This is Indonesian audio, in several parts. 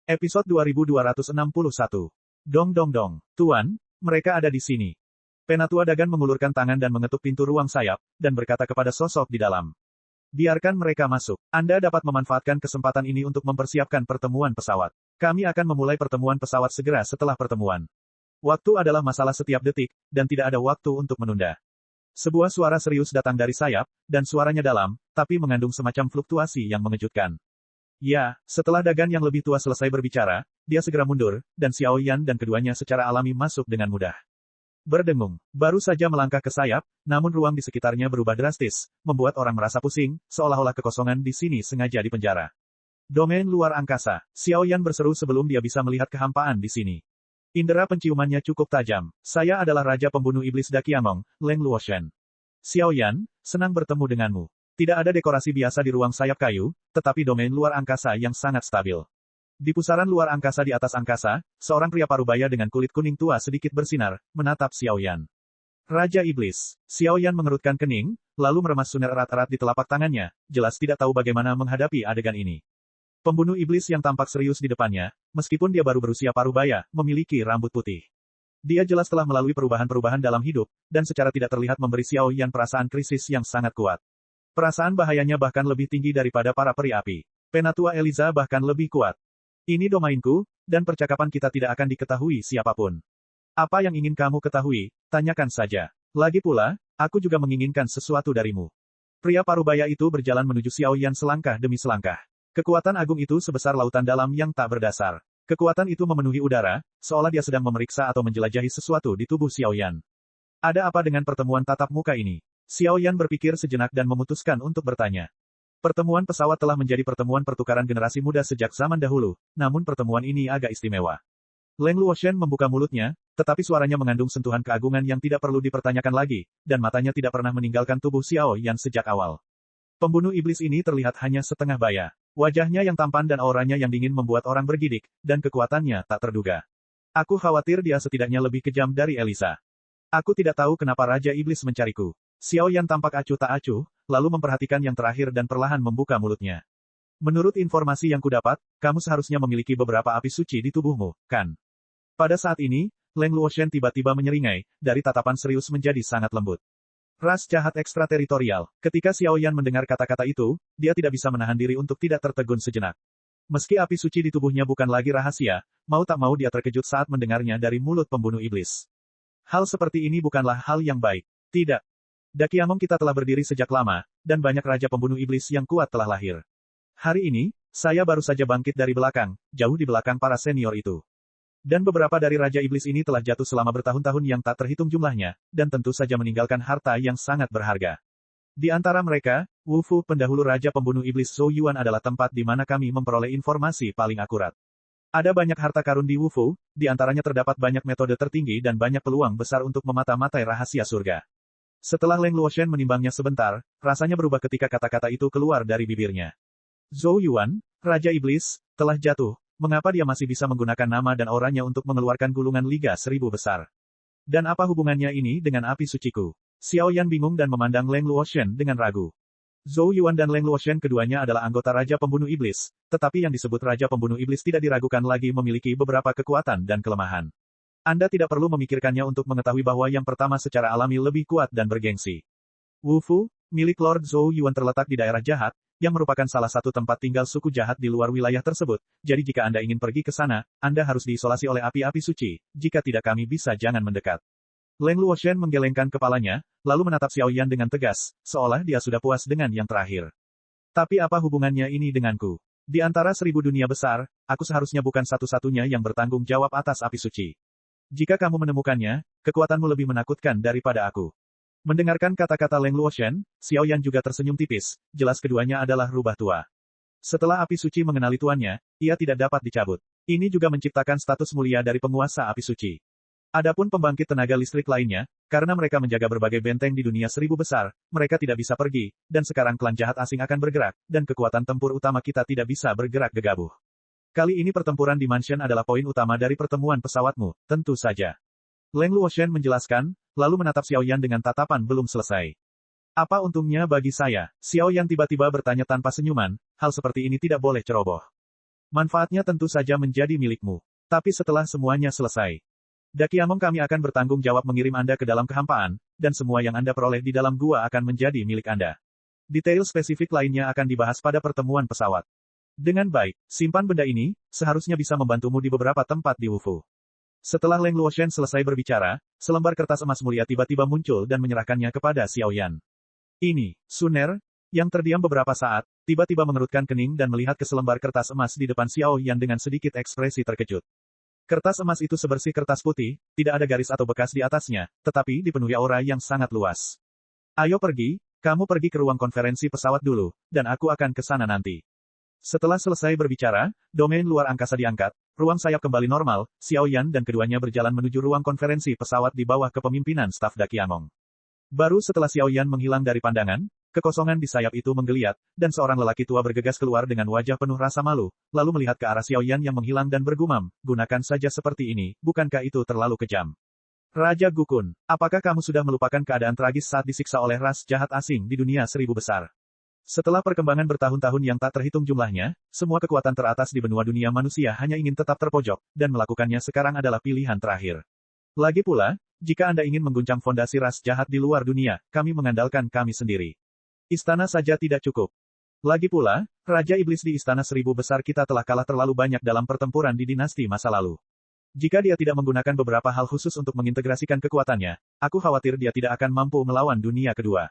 Episode 2261. Dong dong dong. Tuan, mereka ada di sini. Penatua Dagan mengulurkan tangan dan mengetuk pintu ruang sayap, dan berkata kepada sosok di dalam. Biarkan mereka masuk. Anda dapat memanfaatkan kesempatan ini untuk mempersiapkan pertemuan pesawat. Kami akan memulai pertemuan pesawat segera setelah pertemuan. Waktu adalah masalah setiap detik, dan tidak ada waktu untuk menunda. Sebuah suara serius datang dari sayap, dan suaranya dalam, tapi mengandung semacam fluktuasi yang mengejutkan. Ya, setelah Dagan yang lebih tua selesai berbicara, dia segera mundur, dan Xiao Yan dan keduanya secara alami masuk dengan mudah. Berdengung, baru saja melangkah ke sayap, namun ruang di sekitarnya berubah drastis, membuat orang merasa pusing, seolah-olah kekosongan di sini sengaja dipenjara. Domain luar angkasa, Xiao Yan berseru sebelum dia bisa melihat kehampaan di sini. Indera penciumannya cukup tajam. Saya adalah Raja Pembunuh Iblis Daqiamong, Leng Luoshen. Xiao Yan, senang bertemu denganmu. Tidak ada dekorasi biasa di ruang sayap kayu, tetapi domain luar angkasa yang sangat stabil. Di pusaran luar angkasa di atas angkasa, seorang pria parubaya dengan kulit kuning tua sedikit bersinar, menatap Xiao Yan. Raja Iblis. Xiao Yan mengerutkan kening, lalu meremas suner erat-erat di telapak tangannya, jelas tidak tahu bagaimana menghadapi adegan ini. Pembunuh iblis yang tampak serius di depannya, meskipun dia baru berusia parubaya, memiliki rambut putih. Dia jelas telah melalui perubahan-perubahan dalam hidup, dan secara tidak terlihat memberi Xiao Yan perasaan krisis yang sangat kuat. Perasaan bahayanya bahkan lebih tinggi daripada para peri api. Penatua Eliza bahkan lebih kuat. Ini domainku, dan percakapan kita tidak akan diketahui siapapun. Apa yang ingin kamu ketahui, tanyakan saja. Lagi pula, aku juga menginginkan sesuatu darimu. Pria parubaya itu berjalan menuju Xiao Yan selangkah demi selangkah. Kekuatan agung itu sebesar lautan dalam yang tak berdasar. Kekuatan itu memenuhi udara, seolah dia sedang memeriksa atau menjelajahi sesuatu di tubuh Xiao Yan. Ada apa dengan pertemuan tatap muka ini? Xiao Yan berpikir sejenak dan memutuskan untuk bertanya. Pertemuan pesawat telah menjadi pertemuan pertukaran generasi muda sejak zaman dahulu, namun pertemuan ini agak istimewa. Leng Luoshen membuka mulutnya, tetapi suaranya mengandung sentuhan keagungan yang tidak perlu dipertanyakan lagi, dan matanya tidak pernah meninggalkan tubuh Xiao Yan sejak awal. Pembunuh iblis ini terlihat hanya setengah baya. Wajahnya yang tampan dan auranya yang dingin membuat orang bergidik, dan kekuatannya tak terduga. Aku khawatir dia setidaknya lebih kejam dari Elisa. Aku tidak tahu kenapa Raja Iblis mencariku. Xiao Yan tampak acuh tak acuh, lalu memperhatikan yang terakhir dan perlahan membuka mulutnya. Menurut informasi yang kudapat, kamu seharusnya memiliki beberapa api suci di tubuhmu, kan? Pada saat ini, Leng Luoshen tiba-tiba menyeringai, dari tatapan serius menjadi sangat lembut. Ras jahat ekstrateritorial. Ketika Xiao Yan mendengar kata-kata itu, dia tidak bisa menahan diri untuk tidak tertegun sejenak. Meski api suci di tubuhnya bukan lagi rahasia, mau tak mau dia terkejut saat mendengarnya dari mulut pembunuh iblis. Hal seperti ini bukanlah hal yang baik. Tidak. Daqiamong kita telah berdiri sejak lama, dan banyak raja pembunuh iblis yang kuat telah lahir. Hari ini, saya baru saja bangkit dari belakang, jauh di belakang para senior itu. Dan beberapa dari raja iblis ini telah jatuh selama bertahun-tahun yang tak terhitung jumlahnya, dan tentu saja meninggalkan harta yang sangat berharga. Di antara mereka, Wu Fu, pendahulu raja pembunuh iblis Zhou Yuan adalah tempat di mana kami memperoleh informasi paling akurat. Ada banyak harta karun di Wu Fu, di antaranya terdapat banyak metode tertinggi dan banyak peluang besar untuk memata-matai rahasia surga. Setelah Leng Luoshen menimbangnya sebentar, rasanya berubah ketika kata-kata itu keluar dari bibirnya. Zhou Yuan, Raja Iblis, telah jatuh. Mengapa dia masih bisa menggunakan nama dan auranya untuk mengeluarkan gulungan Liga Seribu Besar? Dan apa hubungannya ini dengan api suciku? Xiao Yan bingung dan memandang Leng Luoshen dengan ragu. Zhou Yuan dan Leng Luoshen keduanya adalah anggota Raja Pembunuh Iblis, tetapi yang disebut Raja Pembunuh Iblis tidak diragukan lagi memiliki beberapa kekuatan dan kelemahan. Anda tidak perlu memikirkannya untuk mengetahui bahwa yang pertama secara alami lebih kuat dan bergengsi. Wu Fu, milik Lord Zhou Yuan terletak di daerah jahat, yang merupakan salah satu tempat tinggal suku jahat di luar wilayah tersebut, jadi jika Anda ingin pergi ke sana, Anda harus diisolasi oleh api-api suci, jika tidak kami bisa jangan mendekat. Leng Luoshen menggelengkan kepalanya, lalu menatap Xiao Yan dengan tegas, seolah dia sudah puas dengan yang terakhir. Tapi apa hubungannya ini denganku? Di antara 1000 dunia besar, aku seharusnya bukan satu-satunya yang bertanggung jawab atas api suci. Jika kamu menemukannya, kekuatanmu lebih menakutkan daripada aku. Mendengarkan kata-kata Leng Luoshen, Xiao Yan juga tersenyum tipis, jelas keduanya adalah rubah tua. Setelah api suci mengenali tuannya, ia tidak dapat dicabut. Ini juga menciptakan status mulia dari penguasa api suci. Adapun pembangkit tenaga listrik lainnya, karena mereka menjaga berbagai benteng di dunia 1000 besar, mereka tidak bisa pergi, dan sekarang klan jahat asing akan bergerak, dan kekuatan tempur utama kita tidak bisa bergerak gegabah. Kali ini pertempuran di Mansion adalah poin utama dari pertemuan pesawatmu, tentu saja. Leng Luoshen menjelaskan, lalu menatap Xiao Yan dengan tatapan belum selesai. Apa untungnya bagi saya? Xiao Yan tiba-tiba bertanya tanpa senyuman, hal seperti ini tidak boleh ceroboh. Manfaatnya tentu saja menjadi milikmu. Tapi setelah semuanya selesai, Dakiamong kami akan bertanggung jawab mengirim Anda ke dalam kehampaan, dan semua yang Anda peroleh di dalam gua akan menjadi milik Anda. Detail spesifik lainnya akan dibahas pada pertemuan pesawat. Dengan baik, simpan benda ini, seharusnya bisa membantumu di beberapa tempat di Wufu. Setelah Leng Luoshen selesai berbicara, selembar kertas emas mulia tiba-tiba muncul dan menyerahkannya kepada Xiao Yan. Ini, Suner, yang terdiam beberapa saat, tiba-tiba mengerutkan kening dan melihat ke selembar kertas emas di depan Xiao Yan dengan sedikit ekspresi terkejut. Kertas emas itu sebersih kertas putih, tidak ada garis atau bekas di atasnya, tetapi dipenuhi aura yang sangat luas. Ayo pergi, kamu pergi ke ruang konferensi pesawat dulu, dan aku akan ke sana nanti. Setelah selesai berbicara, domain luar angkasa diangkat, ruang sayap kembali normal, Xiao Yan dan keduanya berjalan menuju ruang konferensi pesawat di bawah kepemimpinan staf Dakiamong. Baru setelah Xiao Yan menghilang dari pandangan, kekosongan di sayap itu menggeliat, dan seorang lelaki tua bergegas keluar dengan wajah penuh rasa malu, lalu melihat ke arah Xiao Yan yang menghilang dan bergumam, gunakan saja seperti ini, bukankah itu terlalu kejam? Raja Gukun, apakah kamu sudah melupakan keadaan tragis saat disiksa oleh ras jahat asing di dunia seribu besar? Setelah perkembangan bertahun-tahun yang tak terhitung jumlahnya, semua kekuatan teratas di benua dunia manusia hanya ingin tetap terpojok, dan melakukannya sekarang adalah pilihan terakhir. Lagi pula, jika Anda ingin mengguncang fondasi ras jahat di luar dunia, kami mengandalkan kami sendiri. Istana saja tidak cukup. Lagi pula, Raja Iblis di Istana Seribu Besar kita telah kalah terlalu banyak dalam pertempuran di dinasti masa lalu. Jika dia tidak menggunakan beberapa hal khusus untuk mengintegrasikan kekuatannya, aku khawatir dia tidak akan mampu melawan dunia kedua.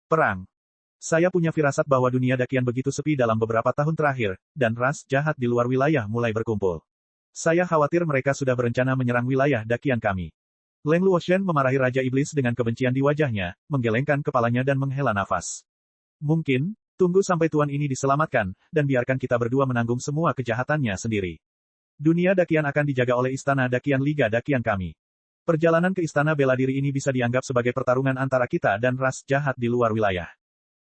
Perang. Saya punya firasat bahwa dunia Dakian begitu sepi dalam beberapa tahun terakhir, dan ras jahat di luar wilayah mulai berkumpul. Saya khawatir mereka sudah berencana menyerang wilayah Dakian kami. Leng Luoshen memarahi Raja Iblis dengan kebencian di wajahnya, menggelengkan kepalanya dan menghela nafas. Mungkin, tunggu sampai tuan ini diselamatkan, dan biarkan kita berdua menanggung semua kejahatannya sendiri. Dunia Dakian akan dijaga oleh Istana Dakian Liga Dakian kami. Perjalanan ke Istana Bela Diri ini bisa dianggap sebagai pertarungan antara kita dan ras jahat di luar wilayah.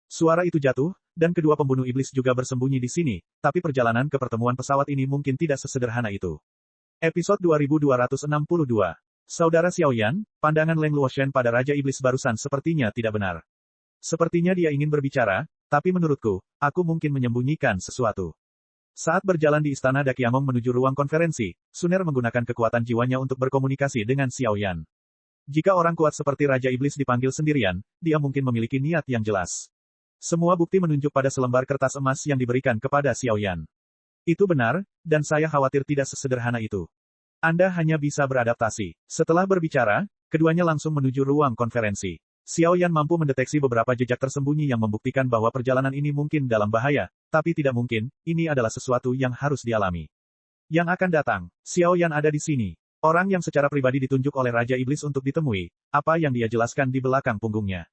Suara itu jatuh, dan kedua pembunuh iblis juga bersembunyi di sini, tapi perjalanan ke pertemuan pesawat ini mungkin tidak sesederhana itu. Episode 2262. Saudara Xiao Yan, pandangan Leng Luoshen pada Raja Iblis barusan sepertinya tidak benar. Sepertinya dia ingin berbicara, tapi menurutku, aku mungkin menyembunyikan sesuatu. Saat berjalan di Istana Dakiamong menuju ruang konferensi, Suner menggunakan kekuatan jiwanya untuk berkomunikasi dengan Xiao Yan. Jika orang kuat seperti Raja Iblis dipanggil sendirian, dia mungkin memiliki niat yang jelas. Semua bukti menunjuk pada selembar kertas emas yang diberikan kepada Xiao Yan. Itu benar, dan saya khawatir tidak sesederhana itu. Anda hanya bisa beradaptasi. Setelah berbicara, keduanya langsung menuju ruang konferensi. Xiao Yan mampu mendeteksi beberapa jejak tersembunyi yang membuktikan bahwa perjalanan ini mungkin dalam bahaya, tapi tidak mungkin, ini adalah sesuatu yang harus dialami. Yang akan datang, Xiao Yan ada di sini. Orang yang secara pribadi ditunjuk oleh Raja Iblis untuk ditemui, apa yang dia jelaskan di belakang punggungnya.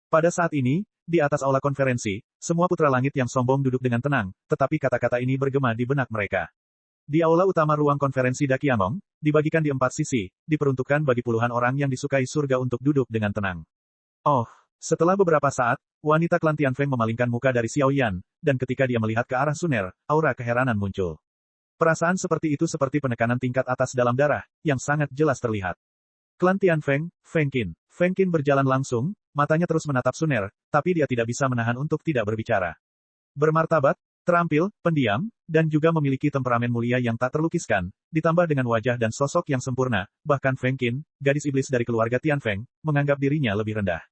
Pada saat ini, di atas aula konferensi, semua putra langit yang sombong duduk dengan tenang, tetapi kata-kata ini bergema di benak mereka. Di aula utama ruang konferensi Dakiamong, dibagikan di 4 sisi, diperuntukkan bagi puluhan orang yang disukai surga untuk duduk dengan tenang. Oh, setelah beberapa saat, wanita klan Tianfeng memalingkan muka dari Xiao Yan, dan ketika dia melihat ke arah Suner, aura keheranan muncul. Perasaan seperti itu seperti penekanan tingkat atas dalam darah, yang sangat jelas terlihat. Klan Tianfeng, Feng Qin. Feng Qin berjalan langsung, matanya terus menatap Suner, tapi dia tidak bisa menahan untuk tidak berbicara. Bermartabat, terampil, pendiam, dan juga memiliki temperamen mulia yang tak terlukiskan, ditambah dengan wajah dan sosok yang sempurna, bahkan Feng Qin, gadis iblis dari keluarga Tianfeng, menganggap dirinya lebih rendah.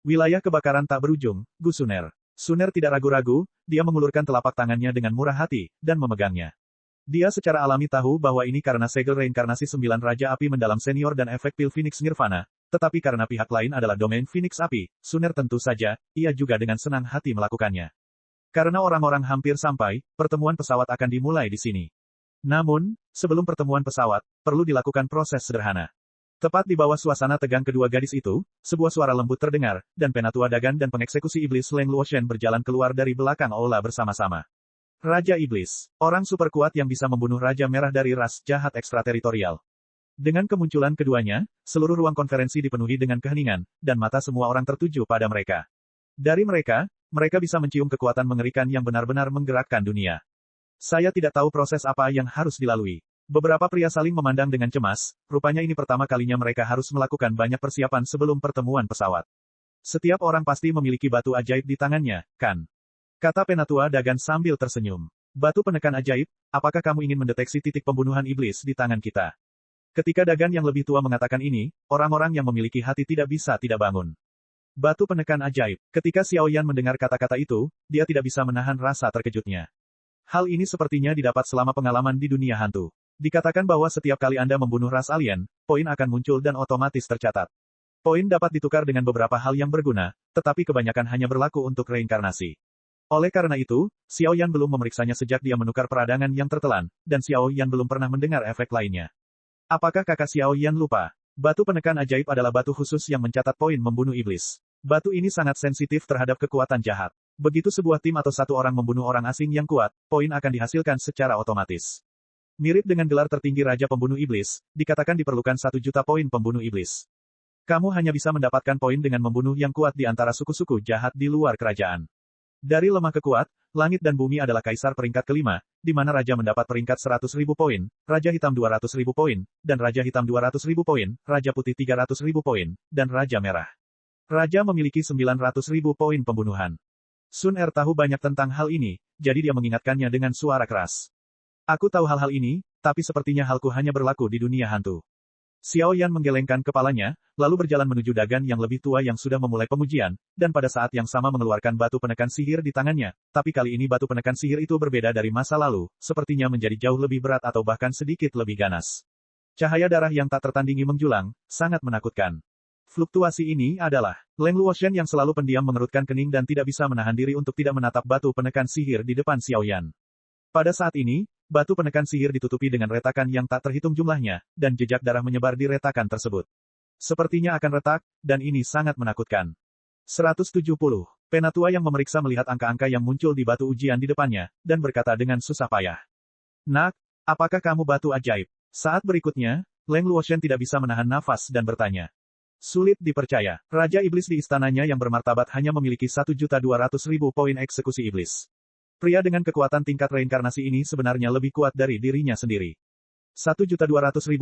Wilayah kebakaran tak berujung, Gu Suner. Suner tidak ragu-ragu, dia mengulurkan telapak tangannya dengan murah hati, dan memegangnya. Dia secara alami tahu bahwa ini karena segel reinkarnasi 9 Raja Api mendalam senior dan efek pil Phoenix Nirvana, tetapi karena pihak lain adalah domain Phoenix Api, Suner tentu saja, ia juga dengan senang hati melakukannya. Karena orang-orang hampir sampai, pertemuan pesawat akan dimulai di sini. Namun, sebelum pertemuan pesawat, perlu dilakukan proses sederhana. Tepat di bawah suasana tegang kedua gadis itu, sebuah suara lembut terdengar, dan Penatua Dagan dan pengeksekusi iblis Leng Luoshen berjalan keluar dari belakang aula bersama-sama. Raja Iblis, orang super kuat yang bisa membunuh Raja Merah dari ras jahat ekstrateritorial. Dengan kemunculan keduanya, seluruh ruang konferensi dipenuhi dengan keheningan, dan mata semua orang tertuju pada mereka. Dari mereka, mereka bisa mencium kekuatan mengerikan yang benar-benar menggerakkan dunia. Saya tidak tahu proses apa yang harus dilalui. Beberapa pria saling memandang dengan cemas, rupanya ini pertama kalinya mereka harus melakukan banyak persiapan sebelum pertemuan pesawat. Setiap orang pasti memiliki batu ajaib di tangannya, kan? Kata Penatua Dagan sambil tersenyum. Batu penekan ajaib, apakah kamu ingin mendeteksi titik pembunuhan iblis di tangan kita? Ketika Dagan yang lebih tua mengatakan ini, orang-orang yang memiliki hati tidak bisa tidak bangun. Batu penekan ajaib. Ketika Xiao Yan mendengar kata-kata itu, dia tidak bisa menahan rasa terkejutnya. Hal ini sepertinya didapat selama pengalaman di dunia hantu. Dikatakan bahwa setiap kali Anda membunuh ras alien, poin akan muncul dan otomatis tercatat. Poin dapat ditukar dengan beberapa hal yang berguna, tetapi kebanyakan hanya berlaku untuk reinkarnasi. Oleh karena itu, Xiao Yan belum memeriksanya sejak dia menukar peradangan yang tertelan, dan Xiao Yan belum pernah mendengar efek lainnya. Apakah kakak Xiao Yan lupa? Batu penekan ajaib adalah batu khusus yang mencatat poin membunuh iblis. Batu ini sangat sensitif terhadap kekuatan jahat. Begitu sebuah tim atau satu orang membunuh orang asing yang kuat, poin akan dihasilkan secara otomatis. Mirip dengan gelar tertinggi Raja Pembunuh Iblis, dikatakan diperlukan 1 juta poin pembunuh iblis. Kamu hanya bisa mendapatkan poin dengan membunuh yang kuat di antara suku-suku jahat di luar kerajaan. Dari lemah ke kuat, langit dan bumi adalah kaisar peringkat kelima, di mana Raja mendapat peringkat 100.000 poin, Raja Hitam 200.000 poin, dan Raja Hitam 200.000 poin, Raja Putih 300.000 poin, dan Raja Merah. Raja memiliki 900.000 poin pembunuhan. Sun Er tahu banyak tentang hal ini, jadi dia mengingatkannya dengan suara keras. Aku tahu hal-hal ini, tapi sepertinya halku hanya berlaku di dunia hantu. Xiao Yan menggelengkan kepalanya, lalu berjalan menuju Dagan yang lebih tua yang sudah memulai pengujian, dan pada saat yang sama mengeluarkan batu penekan sihir di tangannya, tapi kali ini batu penekan sihir itu berbeda dari masa lalu, sepertinya menjadi jauh lebih berat atau bahkan sedikit lebih ganas. Cahaya darah yang tak tertandingi menjulang, sangat menakutkan. Fluktuasi ini adalah Leng Luoshen yang selalu pendiam mengerutkan kening dan tidak bisa menahan diri untuk tidak menatap batu penekan sihir di depan Xiao Yan. Pada saat ini, batu penekan sihir ditutupi dengan retakan yang tak terhitung jumlahnya, dan jejak darah menyebar di retakan tersebut. Sepertinya akan retak, dan ini sangat menakutkan. 170. Penatua yang memeriksa melihat angka-angka yang muncul di batu ujian di depannya, dan berkata dengan susah payah. Nak, apakah kamu batu ajaib? Saat berikutnya, Leng Luoshen tidak bisa menahan nafas dan bertanya. Sulit dipercaya, Raja Iblis di istananya yang bermartabat hanya memiliki 1.200.000 poin eksekusi iblis. Pria dengan kekuatan tingkat reinkarnasi ini sebenarnya lebih kuat dari dirinya sendiri. 1.200.000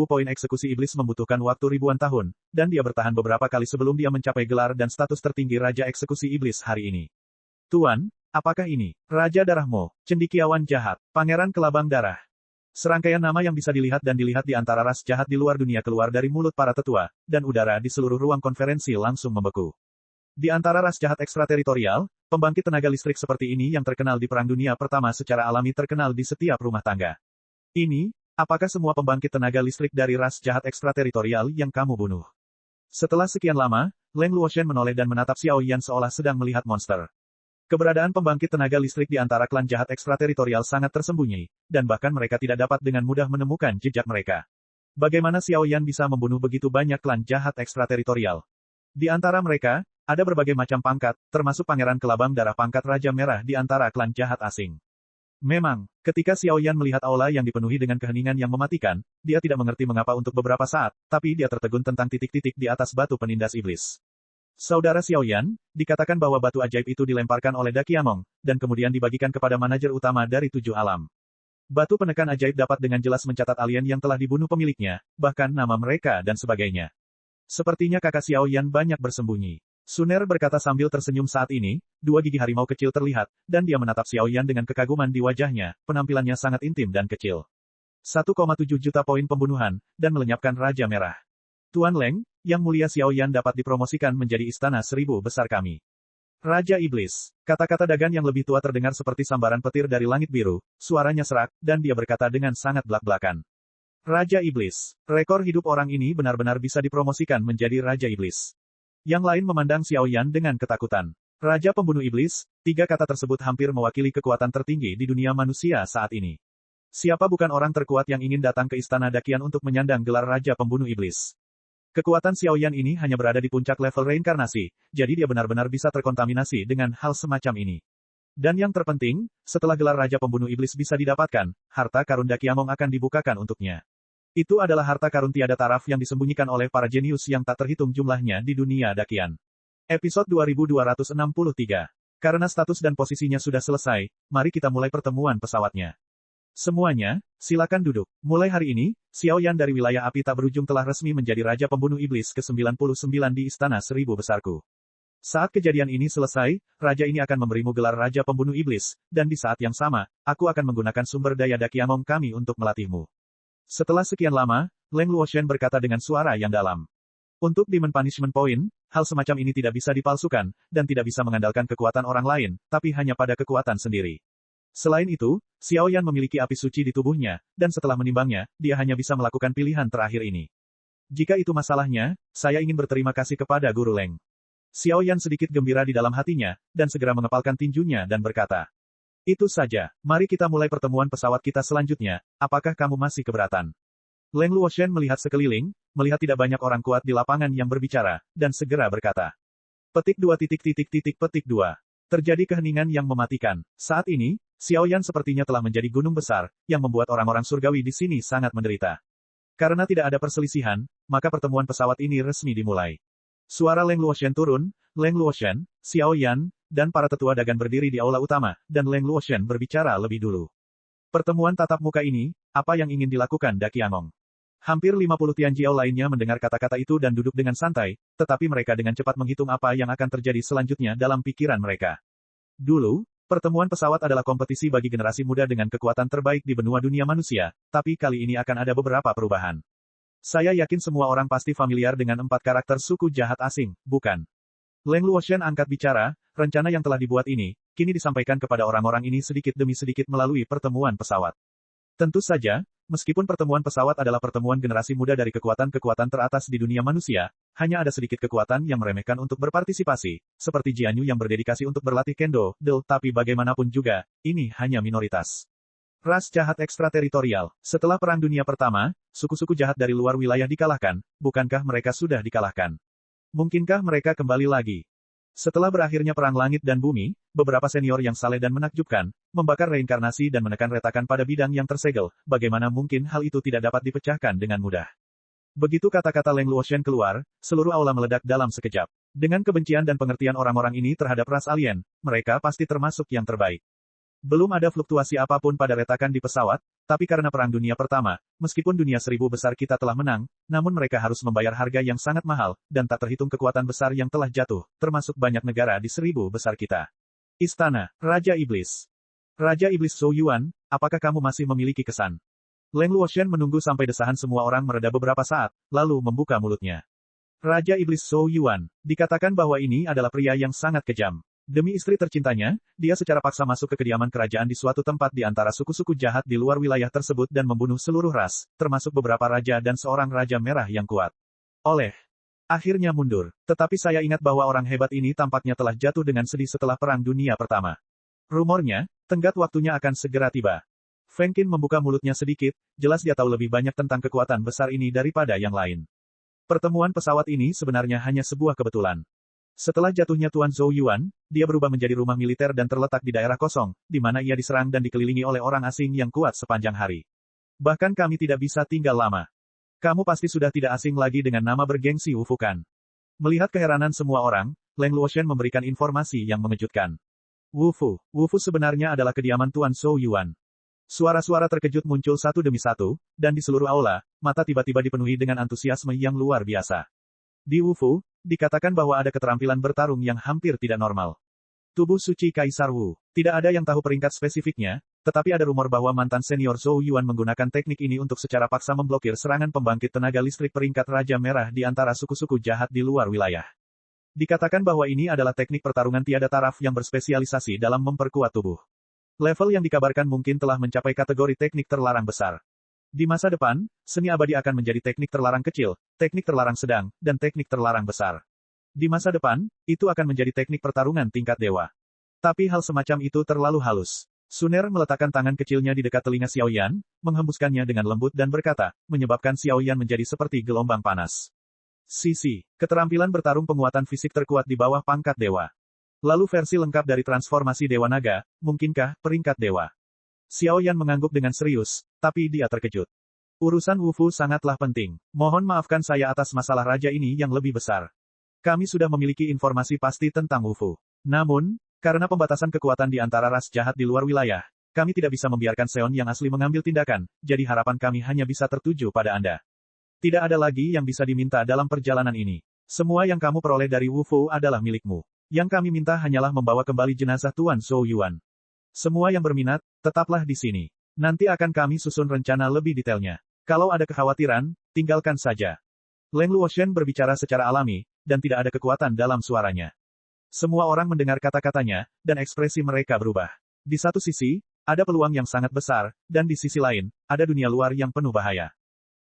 poin eksekusi iblis membutuhkan waktu ribuan tahun, dan dia bertahan beberapa kali sebelum dia mencapai gelar dan status tertinggi Raja Eksekusi Iblis hari ini. Tuan, apakah ini? Raja Darahmu, Cendikiawan Jahat, Pangeran Kelabang Darah. Serangkaian nama yang bisa dilihat dan dilihat di antara ras jahat di luar dunia keluar dari mulut para tetua, dan udara di seluruh ruang konferensi langsung membeku. Di antara ras jahat ekstrateritorial, pembangkit tenaga listrik seperti ini yang terkenal di Perang Dunia Pertama secara alami terkenal di setiap rumah tangga. Ini, apakah semua pembangkit tenaga listrik dari ras jahat ekstrateritorial yang kamu bunuh? Setelah sekian lama, Leng Luoshen menoleh dan menatap Xiao Yan seolah sedang melihat monster. Keberadaan pembangkit tenaga listrik di antara klan jahat ekstrateritorial sangat tersembunyi, dan bahkan mereka tidak dapat dengan mudah menemukan jejak mereka. Bagaimana Xiao Yan bisa membunuh begitu banyak klan jahat ekstrateritorial? Di antara mereka, ada berbagai macam pangkat, termasuk Pangeran Kelabang Darah pangkat Raja Merah di antara klan jahat asing. Memang, ketika Xiao Yan melihat aula yang dipenuhi dengan keheningan yang mematikan, dia tidak mengerti mengapa untuk beberapa saat, tapi dia tertegun tentang titik-titik di atas batu penindas iblis. Saudara Xiao Yan, dikatakan bahwa batu ajaib itu dilemparkan oleh Dakiamong, dan kemudian dibagikan kepada manajer utama dari 7 alam. Batu penekan ajaib dapat dengan jelas mencatat alien yang telah dibunuh pemiliknya, bahkan nama mereka dan sebagainya. Sepertinya kakak Xiao Yan banyak bersembunyi. Suner berkata sambil tersenyum saat ini, 2 gigi harimau kecil terlihat, dan dia menatap Xiao Yan dengan kekaguman di wajahnya, penampilannya sangat intim dan kecil. 1,7 juta poin pembunuhan, dan melenyapkan Raja Merah. Tuan Leng, Yang Mulia Xiao Yan dapat dipromosikan menjadi istana 1000 besar kami. Raja Iblis. Kata-kata Dagan yang lebih tua terdengar seperti sambaran petir dari langit biru, suaranya serak, dan dia berkata dengan sangat belak-belakan. Raja Iblis. Rekor hidup orang ini benar-benar bisa dipromosikan menjadi Raja Iblis. Yang lain memandang Xiao Yan dengan ketakutan. Raja Pembunuh Iblis, 3 kata tersebut hampir mewakili kekuatan tertinggi di dunia manusia saat ini. Siapa bukan orang terkuat yang ingin datang ke Istana Dakian untuk menyandang gelar Raja Pembunuh Iblis? Kekuatan Xiao Yan ini hanya berada di puncak level reinkarnasi, jadi dia benar-benar bisa terkontaminasi dengan hal semacam ini. Dan yang terpenting, setelah gelar Raja Pembunuh Iblis bisa didapatkan, harta karun Dakiamong akan dibukakan untuknya. Itu adalah harta karun tiada taraf yang disembunyikan oleh para jenius yang tak terhitung jumlahnya di dunia Dakian. Episode 2263. Karena status dan posisinya sudah selesai, mari kita mulai pertemuan pesawatnya. Semuanya, silakan duduk. Mulai hari ini, Xiao Yan dari wilayah api tak berujung telah resmi menjadi Raja Pembunuh Iblis ke-99 di Istana 1000 Besarku. Saat kejadian ini selesai, raja ini akan memberimu gelar Raja Pembunuh Iblis, dan di saat yang sama, aku akan menggunakan sumber daya Dakiamong kami untuk melatihmu. Setelah sekian lama, Leng Luoshen berkata dengan suara yang dalam. Untuk Demon Punishment Point, hal semacam ini tidak bisa dipalsukan, dan tidak bisa mengandalkan kekuatan orang lain, tapi hanya pada kekuatan sendiri. Selain itu, Xiao Yan memiliki api suci di tubuhnya, dan setelah menimbangnya, dia hanya bisa melakukan pilihan terakhir ini. Jika itu masalahnya, saya ingin berterima kasih kepada Guru Leng. Xiao Yan sedikit gembira di dalam hatinya, dan segera mengepalkan tinjunya dan berkata. Itu saja, mari kita mulai pertemuan pesawat kita selanjutnya, apakah kamu masih keberatan? Leng Luoshen melihat sekeliling, melihat tidak banyak orang kuat di lapangan yang berbicara, dan segera berkata. Petik 2. Petik 2. Terjadi keheningan yang mematikan. Saat ini, Xiao Yan sepertinya telah menjadi gunung besar, yang membuat orang-orang surgawi di sini sangat menderita. Karena tidak ada perselisihan, maka pertemuan pesawat ini resmi dimulai. Suara Leng Luoshen turun, Leng Luoshen, Xiao Yan, dan para tetua dagan berdiri di aula utama, dan Leng Luoshen berbicara lebih dulu. Pertemuan tatap muka ini, apa yang ingin dilakukan Dakiamong? Hampir 50 Tianjiao lainnya mendengar kata-kata itu dan duduk dengan santai, tetapi mereka dengan cepat menghitung apa yang akan terjadi selanjutnya dalam pikiran mereka. Dulu, pertemuan pesawat adalah kompetisi bagi generasi muda dengan kekuatan terbaik di benua dunia manusia, tapi kali ini akan ada beberapa perubahan. Saya yakin semua orang pasti familiar dengan 4 karakter suku jahat asing, bukan? Leng Luoshen angkat bicara, rencana yang telah dibuat ini, kini disampaikan kepada orang-orang ini sedikit demi sedikit melalui pertemuan pesawat. Tentu saja, meskipun pertemuan pesawat adalah pertemuan generasi muda dari kekuatan-kekuatan teratas di dunia manusia, hanya ada sedikit kekuatan yang meremehkan untuk berpartisipasi, seperti Jianyu yang berdedikasi untuk berlatih kendo, tapi bagaimanapun juga, ini hanya minoritas. Ras jahat ekstrateritorial. Setelah Perang Dunia Pertama, suku-suku jahat dari luar wilayah dikalahkan, bukankah mereka sudah dikalahkan? Mungkinkah mereka kembali lagi? Setelah berakhirnya Perang Langit dan Bumi, beberapa senior yang saleh dan menakjubkan, membakar reinkarnasi dan menekan retakan pada bidang yang tersegel, bagaimana mungkin hal itu tidak dapat dipecahkan dengan mudah? Begitu kata-kata Leng Luoshen keluar, seluruh aula meledak dalam sekejap. Dengan kebencian dan pengertian orang-orang ini terhadap ras alien, mereka pasti termasuk yang terbaik. Belum ada fluktuasi apapun pada retakan di pesawat, tapi karena Perang Dunia Pertama, meskipun dunia 1000 besar kita telah menang, namun mereka harus membayar harga yang sangat mahal, dan tak terhitung kekuatan besar yang telah jatuh, termasuk banyak negara di 1000 besar kita. Istana, Raja Iblis. Raja Iblis Zhou Yuan, apakah kamu masih memiliki kesan? Leng Luoshen menunggu sampai desahan semua orang mereda beberapa saat, lalu membuka mulutnya. Raja Iblis Zhou Yuan, dikatakan bahwa ini adalah pria yang sangat kejam. Demi istri tercintanya, dia secara paksa masuk ke kediaman kerajaan di suatu tempat di antara suku-suku jahat di luar wilayah tersebut dan membunuh seluruh ras, termasuk beberapa raja dan seorang raja merah yang kuat. Akhirnya mundur. Tetapi saya ingat bahwa orang hebat ini tampaknya telah jatuh dengan sedih setelah Perang Dunia Pertama. Rumornya, tenggat waktunya akan segera tiba. Feng Qin membuka mulutnya sedikit, jelas dia tahu lebih banyak tentang kekuatan besar ini daripada yang lain. Pertemuan pesawat ini sebenarnya hanya sebuah kebetulan. Setelah jatuhnya Tuan Zhou Yuan, dia berubah menjadi rumah militer dan terletak di daerah kosong, di mana ia diserang dan dikelilingi oleh orang asing yang kuat sepanjang hari. Bahkan kami tidak bisa tinggal lama. Kamu pasti sudah tidak asing lagi dengan nama bergengsi Wu Fu kan? Melihat keheranan semua orang, Leng Luoshen memberikan informasi yang mengejutkan. Wu Fu sebenarnya adalah kediaman Tuan Zhou Yuan. Suara-suara terkejut muncul satu demi satu, dan di seluruh aula, mata tiba-tiba dipenuhi dengan antusiasme yang luar biasa. Di Wu Fu, dikatakan bahwa ada keterampilan bertarung yang hampir tidak normal. Tubuh suci Kaisar Wu. Tidak ada yang tahu peringkat spesifiknya, tetapi ada rumor bahwa mantan senior Zhou Yuan menggunakan teknik ini untuk secara paksa memblokir serangan pembangkit tenaga listrik peringkat Raja Merah di antara suku-suku jahat di luar wilayah. Dikatakan bahwa ini adalah teknik pertarungan tiada taraf yang berspesialisasi dalam memperkuat tubuh. Level yang dikabarkan mungkin telah mencapai kategori teknik terlarang besar. Di masa depan, seni abadi akan menjadi teknik terlarang kecil, teknik terlarang sedang, dan teknik terlarang besar. Di masa depan, itu akan menjadi teknik pertarungan tingkat dewa. Tapi hal semacam itu terlalu halus. Suner meletakkan tangan kecilnya di dekat telinga Xiao Yan, menghembuskannya dengan lembut dan berkata, menyebabkan Xiao Yan menjadi seperti gelombang panas. Sisi, keterampilan bertarung penguatan fisik terkuat di bawah pangkat dewa. Lalu versi lengkap dari transformasi Dewa Naga, mungkinkah peringkat dewa? Xiao Yan mengangguk dengan serius, tapi dia terkejut. Urusan Wu Fu sangatlah penting. Mohon maafkan saya atas masalah raja ini yang lebih besar. Kami sudah memiliki informasi pasti tentang Wu Fu. Namun, karena pembatasan kekuatan di antara ras jahat di luar wilayah, kami tidak bisa membiarkan Seon yang asli mengambil tindakan, jadi harapan kami hanya bisa tertuju pada Anda. Tidak ada lagi yang bisa diminta dalam perjalanan ini. Semua yang kamu peroleh dari Wu Fu adalah milikmu. Yang kami minta hanyalah membawa kembali jenazah Tuan Zhou Yuan. Semua yang berminat, tetaplah di sini. Nanti akan kami susun rencana lebih detailnya. Kalau ada kekhawatiran, tinggalkan saja. Leng Luoshen berbicara secara alami, dan tidak ada kekuatan dalam suaranya. Semua orang mendengar kata-katanya, dan ekspresi mereka berubah. Di satu sisi, ada peluang yang sangat besar, dan di sisi lain, ada dunia luar yang penuh bahaya.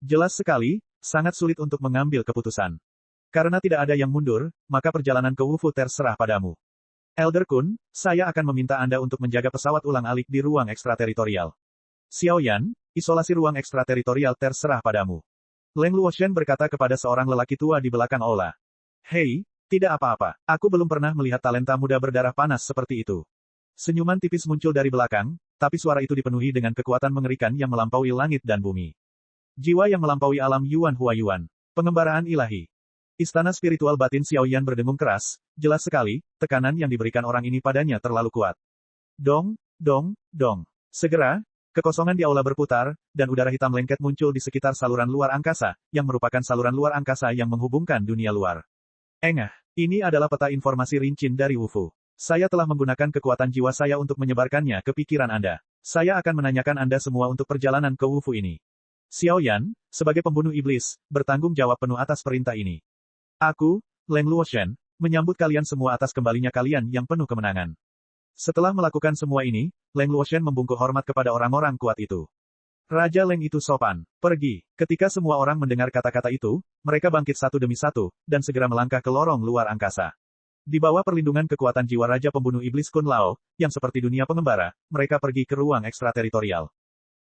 Jelas sekali, sangat sulit untuk mengambil keputusan. Karena tidak ada yang mundur, maka perjalanan ke Wufu terserah padamu. Elder Kun, saya akan meminta Anda untuk menjaga pesawat ulang-alik di ruang ekstrateritorial. Xiao Yan, isolasi ruang ekstrateritorial terserah padamu. Leng Luoshen berkata kepada seorang lelaki tua di belakang aula. Hei, tidak apa-apa, aku belum pernah melihat talenta muda berdarah panas seperti itu. Senyuman tipis muncul dari belakang, tapi suara itu dipenuhi dengan kekuatan mengerikan yang melampaui langit dan bumi. Jiwa yang melampaui alam Yuan Hua Yuan. Pengembaraan ilahi. Istana spiritual batin Xiao Yan berdengung keras, jelas sekali, tekanan yang diberikan orang ini padanya terlalu kuat. Dong, dong, dong. Segera, kekosongan di aula berputar, dan udara hitam lengket muncul di sekitar saluran luar angkasa, yang merupakan saluran luar angkasa yang menghubungkan dunia luar. Engah, ini adalah peta informasi rincin dari Wufu. Saya telah menggunakan kekuatan jiwa saya untuk menyebarkannya ke pikiran Anda. Saya akan menanyakan Anda semua untuk perjalanan ke Wufu ini. Xiao Yan, sebagai pembunuh iblis, bertanggung jawab penuh atas perintah ini. Aku, Leng Luoshen, menyambut kalian semua atas kembalinya kalian yang penuh kemenangan. Setelah melakukan semua ini, Leng Luoshen membungkuk hormat kepada orang-orang kuat itu. Raja Leng itu sopan. Pergi. Ketika semua orang mendengar kata-kata itu, mereka bangkit satu demi satu, dan segera melangkah ke lorong luar angkasa. Di bawah perlindungan kekuatan jiwa Raja Pembunuh Iblis Kun Lao, yang seperti dunia pengembara, mereka pergi ke ruang ekstrateritorial.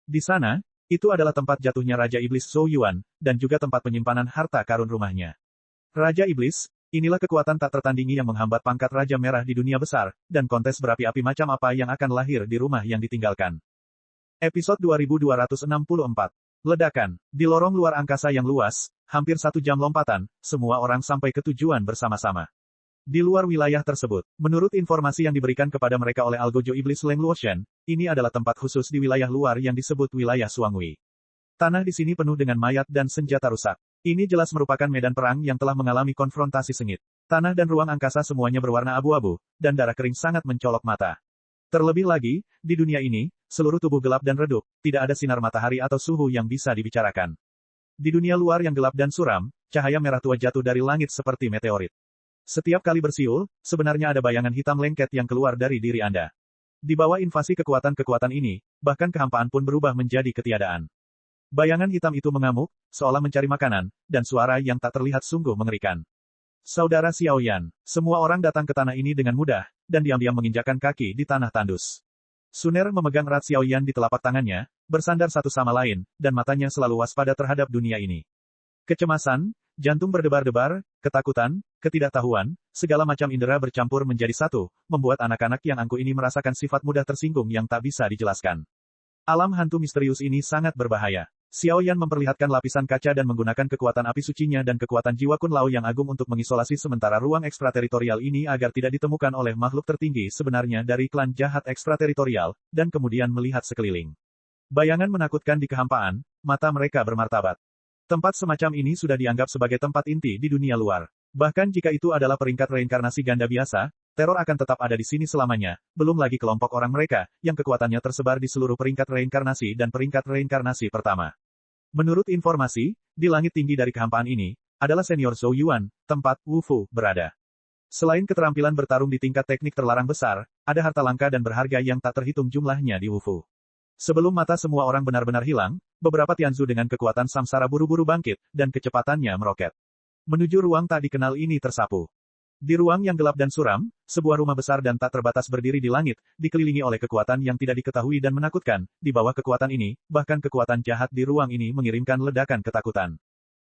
Di sana, itu adalah tempat jatuhnya Raja Iblis Zhou Yuan, dan juga tempat penyimpanan harta karun rumahnya. Raja Iblis, inilah kekuatan tak tertandingi yang menghambat pangkat Raja Merah di dunia besar, dan kontes berapi-api macam apa yang akan lahir di rumah yang ditinggalkan. Episode 2264. Ledakan. Di lorong luar angkasa yang luas, hampir 1 jam lompatan, semua orang sampai ke tujuan bersama-sama. Di luar wilayah tersebut, menurut informasi yang diberikan kepada mereka oleh Algojo Iblis Leng Luoshen, ini adalah tempat khusus di wilayah luar yang disebut wilayah Suangwei. Tanah di sini penuh dengan mayat dan senjata rusak. Ini jelas merupakan medan perang yang telah mengalami konfrontasi sengit. Tanah dan ruang angkasa semuanya berwarna abu-abu, dan darah kering sangat mencolok mata. Terlebih lagi, di dunia ini, seluruh tubuh gelap dan redup, tidak ada sinar matahari atau suhu yang bisa dibicarakan. Di dunia luar yang gelap dan suram, cahaya merah tua jatuh dari langit seperti meteorit. Setiap kali bersiul, sebenarnya ada bayangan hitam lengket yang keluar dari diri Anda. Di bawah invasi kekuatan-kekuatan ini, bahkan kehampaan pun berubah menjadi ketiadaan. Bayangan hitam itu mengamuk, seolah mencari makanan, dan suara yang tak terlihat sungguh mengerikan. Saudara Xiao Yan, semua orang datang ke tanah ini dengan mudah, dan diam-diam menginjakkan kaki di tanah tandus. Suner memegang erat Xiao Yan di telapak tangannya, bersandar satu sama lain, dan matanya selalu waspada terhadap dunia ini. Kecemasan, jantung berdebar-debar, ketakutan, ketidaktahuan, segala macam indera bercampur menjadi satu, membuat anak-anak yang angkuh ini merasakan sifat mudah tersinggung yang tak bisa dijelaskan. Alam hantu misterius ini sangat berbahaya. Xiao Yan memperlihatkan lapisan kaca dan menggunakan kekuatan api sucinya dan kekuatan jiwa Kun Lao yang agung untuk mengisolasi sementara ruang ekstrateritorial ini agar tidak ditemukan oleh makhluk tertinggi sebenarnya dari klan jahat ekstrateritorial, dan kemudian melihat sekeliling. Bayangan menakutkan di kehampaan, mata mereka bermartabat. Tempat semacam ini sudah dianggap sebagai tempat inti di dunia luar. Bahkan jika itu adalah peringkat reinkarnasi ganda biasa, teror akan tetap ada di sini selamanya, belum lagi kelompok orang mereka, yang kekuatannya tersebar di seluruh peringkat reinkarnasi dan peringkat reinkarnasi pertama. Menurut informasi, di langit tinggi dari kehampaan ini, adalah senior Zhou Yuan, tempat Wufu berada. Selain keterampilan bertarung di tingkat teknik terlarang besar, ada harta langka dan berharga yang tak terhitung jumlahnya di Wufu. Sebelum mata semua orang benar-benar hilang, beberapa Tianzu dengan kekuatan samsara buru-buru bangkit, dan kecepatannya meroket. Menuju ruang tak dikenal ini tersapu. Di ruang yang gelap dan suram, sebuah rumah besar dan tak terbatas berdiri di langit, dikelilingi oleh kekuatan yang tidak diketahui dan menakutkan. Di bawah kekuatan ini, bahkan kekuatan jahat di ruang ini mengirimkan ledakan ketakutan.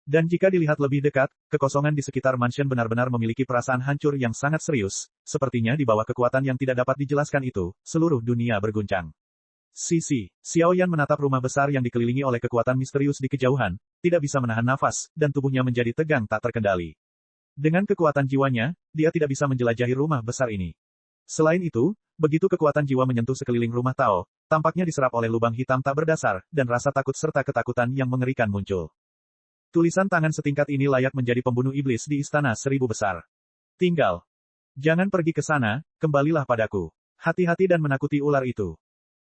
Dan jika dilihat lebih dekat, kekosongan di sekitar mansion benar-benar memiliki perasaan hancur yang sangat serius. Sepertinya di bawah kekuatan yang tidak dapat dijelaskan itu, seluruh dunia berguncang. Sisi, Xiao Yan menatap rumah besar yang dikelilingi oleh kekuatan misterius di kejauhan, tidak bisa menahan nafas, dan tubuhnya menjadi tegang tak terkendali. Dengan kekuatan jiwanya, dia tidak bisa menjelajahi rumah besar ini. Selain itu, begitu kekuatan jiwa menyentuh sekeliling rumah Tao, tampaknya diserap oleh lubang hitam tak berdasar, dan rasa takut serta ketakutan yang mengerikan muncul. Tulisan tangan setingkat ini layak menjadi pembunuh iblis di Istana Seribu Besar. Tinggal. Jangan pergi ke sana, kembalilah padaku. Hati-hati dan menakuti ular itu.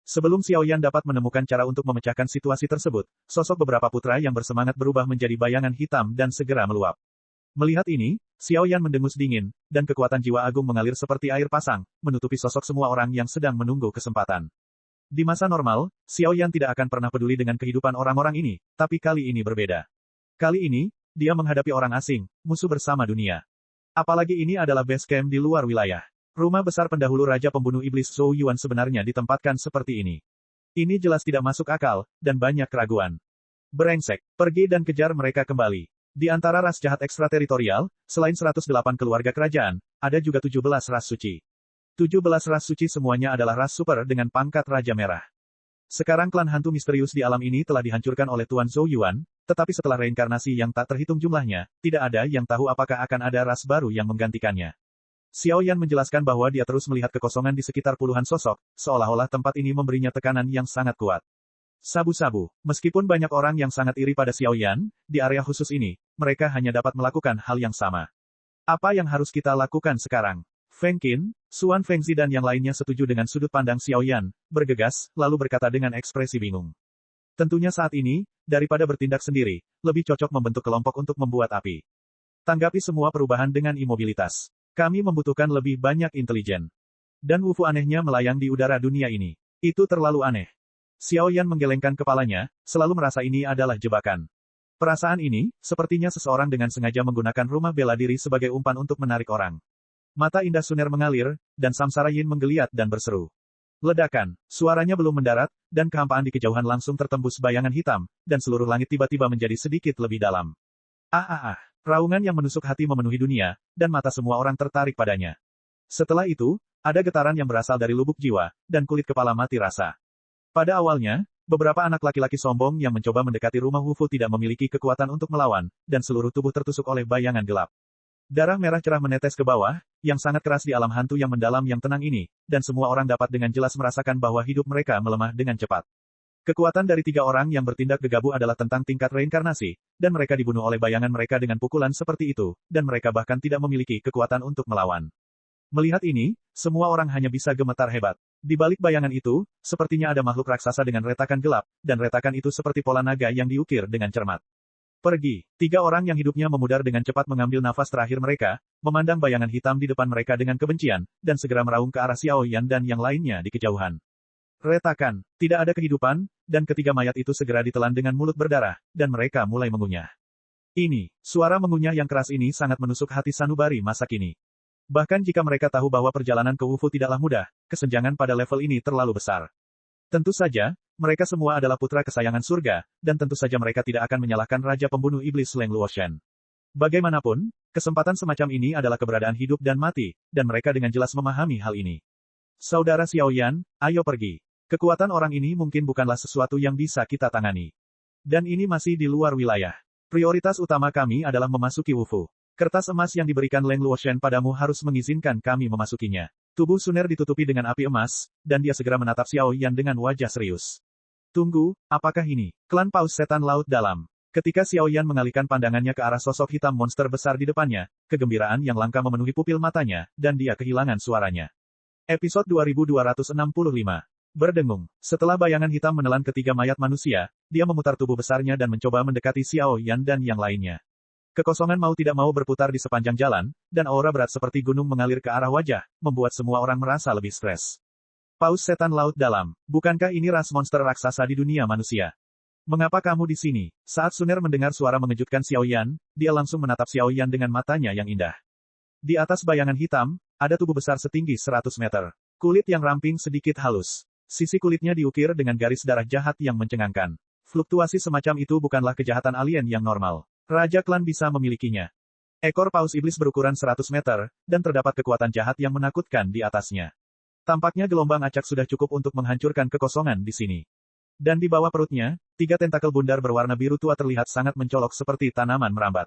Sebelum Xiao Yan dapat menemukan cara untuk memecahkan situasi tersebut, sosok beberapa putra yang bersemangat berubah menjadi bayangan hitam dan segera meluap. Melihat ini, Xiao Yan mendengus dingin, dan kekuatan jiwa agung mengalir seperti air pasang, menutupi sosok semua orang yang sedang menunggu kesempatan. Di masa normal, Xiao Yan tidak akan pernah peduli dengan kehidupan orang-orang ini, tapi kali ini berbeda. Kali ini, dia menghadapi orang asing, musuh bersama dunia. Apalagi ini adalah base camp di luar wilayah. Rumah besar pendahulu Raja Pembunuh Iblis Zhou Yuan sebenarnya ditempatkan seperti ini. Ini jelas tidak masuk akal, dan banyak keraguan. Brengsek, pergi dan kejar mereka kembali. Di antara ras jahat ekstrateritorial, selain 108 keluarga kerajaan, ada juga 17 ras suci. 17 ras suci semuanya adalah ras super dengan pangkat Raja Merah. Sekarang klan hantu misterius di alam ini telah dihancurkan oleh Tuan Zhou Yuan, tetapi setelah reinkarnasi yang tak terhitung jumlahnya, tidak ada yang tahu apakah akan ada ras baru yang menggantikannya. Xiao Yan menjelaskan bahwa dia terus melihat kekosongan di sekitar puluhan sosok, seolah-olah tempat ini memberinya tekanan yang sangat kuat. Sabu-sabu, meskipun banyak orang yang sangat iri pada Xiao Yan, di area khusus ini, mereka hanya dapat melakukan hal yang sama. Apa yang harus kita lakukan sekarang? Feng Qin, Xuan Fengzi dan yang lainnya setuju dengan sudut pandang Xiao Yan, bergegas, lalu berkata dengan ekspresi bingung. Tentunya saat ini, daripada bertindak sendiri, lebih cocok membentuk kelompok untuk membuat api. Tanggapi semua perubahan dengan imobilitas. Kami membutuhkan lebih banyak intelijen. Dan wufu anehnya melayang di udara dunia ini. Itu terlalu aneh. Xiao Yan menggelengkan kepalanya, selalu merasa ini adalah jebakan. Perasaan ini, sepertinya seseorang dengan sengaja menggunakan rumah bela diri sebagai umpan untuk menarik orang. Mata indah Suner mengalir, dan Samsara Yin menggeliat dan berseru. Ledakan, suaranya belum mendarat, dan kehampaan di kejauhan langsung tertembus bayangan hitam, dan seluruh langit tiba-tiba menjadi sedikit lebih dalam. Raungan yang menusuk hati memenuhi dunia, dan mata semua orang tertarik padanya. Setelah itu, ada getaran yang berasal dari lubuk jiwa, dan kulit kepala mati rasa. Pada awalnya, beberapa anak laki-laki sombong yang mencoba mendekati rumah Wufu tidak memiliki kekuatan untuk melawan, dan seluruh tubuh tertusuk oleh bayangan gelap. Darah merah cerah menetes ke bawah, yang sangat keras di alam hantu yang mendalam yang tenang ini, dan semua orang dapat dengan jelas merasakan bahwa hidup mereka melemah dengan cepat. Kekuatan dari 3 orang yang bertindak gegabah adalah tentang tingkat reinkarnasi, dan mereka dibunuh oleh bayangan mereka dengan pukulan seperti itu, dan mereka bahkan tidak memiliki kekuatan untuk melawan. Melihat ini, semua orang hanya bisa gemetar hebat. Di balik bayangan itu, sepertinya ada makhluk raksasa dengan retakan gelap, dan retakan itu seperti pola naga yang diukir dengan cermat. Pergi. 3 orang yang hidupnya memudar dengan cepat mengambil nafas terakhir mereka, memandang bayangan hitam di depan mereka dengan kebencian, dan segera meraung ke arah Xiao Yan dan yang lainnya di kejauhan. Retakan, tidak ada kehidupan, dan ketiga mayat itu segera ditelan dengan mulut berdarah, dan mereka mulai mengunyah. Ini, suara mengunyah yang keras ini sangat menusuk hati sanubari masa kini. Bahkan jika mereka tahu bahwa perjalanan ke Wufu tidaklah mudah, kesenjangan pada level ini terlalu besar. Tentu saja, mereka semua adalah putra kesayangan surga, dan tentu saja mereka tidak akan menyalahkan Raja Pembunuh Iblis Leng Luoshan. Bagaimanapun, kesempatan semacam ini adalah keberadaan hidup dan mati, dan mereka dengan jelas memahami hal ini. Saudara Xiao Yan, ayo pergi. Kekuatan orang ini mungkin bukanlah sesuatu yang bisa kita tangani. Dan ini masih di luar wilayah. Prioritas utama kami adalah memasuki Wufu. Kertas emas yang diberikan Leng Luoshan padamu harus mengizinkan kami memasukinya. Tubuh Suner ditutupi dengan api emas, dan dia segera menatap Xiao Yan dengan wajah serius. Tunggu, apakah ini? Klan Paus Setan Laut Dalam. Ketika Xiao Yan mengalihkan pandangannya ke arah sosok hitam monster besar di depannya, kegembiraan yang langka memenuhi pupil matanya, dan dia kehilangan suaranya. Episode 2265. Berdengung. Setelah bayangan hitam menelan ketiga mayat manusia, dia memutar tubuh besarnya dan mencoba mendekati Xiao Yan dan yang lainnya. Kekosongan mau tidak mau berputar di sepanjang jalan, dan aura berat seperti gunung mengalir ke arah wajah, membuat semua orang merasa lebih stres. Paus Setan Laut Dalam, bukankah ini ras monster raksasa di dunia manusia? Mengapa kamu di sini? Saat Suner mendengar suara mengejutkan Xiao Yan, dia langsung menatap Xiao Yan dengan matanya yang indah. Di atas bayangan hitam, ada tubuh besar setinggi 100 meter. Kulit yang ramping sedikit halus. Sisi kulitnya diukir dengan garis darah jahat yang mencengangkan. Fluktuasi semacam itu bukanlah kejahatan alien yang normal. Raja klan bisa memilikinya. Ekor paus iblis berukuran 100 meter, dan terdapat kekuatan jahat yang menakutkan di atasnya. Tampaknya gelombang acak sudah cukup untuk menghancurkan kekosongan di sini. Dan di bawah perutnya, 3 tentakel bundar berwarna biru tua terlihat sangat mencolok seperti tanaman merambat.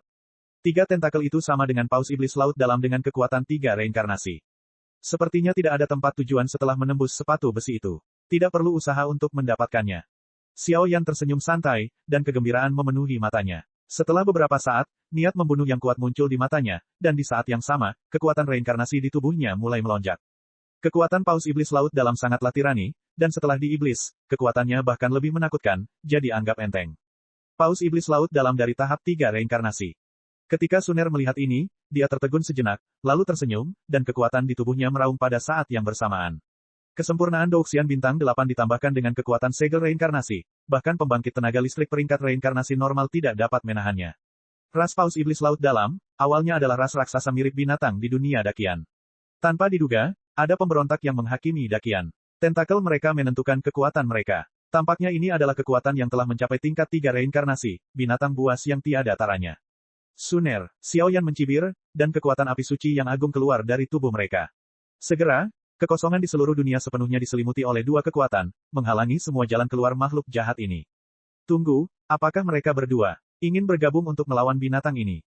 3 tentakel itu sama dengan paus iblis laut dalam dengan kekuatan 3 reinkarnasi. Sepertinya tidak ada tempat tujuan setelah menembus sepatu besi itu. Tidak perlu usaha untuk mendapatkannya. Xiao Yan tersenyum santai, dan kegembiraan memenuhi matanya. Setelah beberapa saat, niat membunuh yang kuat muncul di matanya, dan di saat yang sama, kekuatan reinkarnasi di tubuhnya mulai melonjak. Kekuatan Paus Iblis Laut Dalam sangatlah tirani, dan setelah di iblis, kekuatannya bahkan lebih menakutkan, jadi anggap enteng. Paus Iblis Laut Dalam dari tahap 3 reinkarnasi. Ketika Suner melihat ini, dia tertegun sejenak, lalu tersenyum, dan kekuatan di tubuhnya meraung pada saat yang bersamaan. Kesempurnaan Douxian Bintang 8 ditambahkan dengan kekuatan segel reinkarnasi, bahkan pembangkit tenaga listrik peringkat reinkarnasi normal tidak dapat menahannya. Ras Paus Iblis Laut Dalam, awalnya adalah ras raksasa mirip binatang di dunia Dakian. Tanpa diduga, ada pemberontak yang menghakimi Dakian. Tentakel mereka menentukan kekuatan mereka. Tampaknya ini adalah kekuatan yang telah mencapai tingkat 3 reinkarnasi, binatang buas yang tiada taranya. Suner, Xiaoyan mencibir, dan kekuatan api suci yang agung keluar dari tubuh mereka. Segera, kekosongan di seluruh dunia sepenuhnya diselimuti oleh dua kekuatan, menghalangi semua jalan keluar makhluk jahat ini. Tunggu, apakah mereka berdua ingin bergabung untuk melawan binatang ini?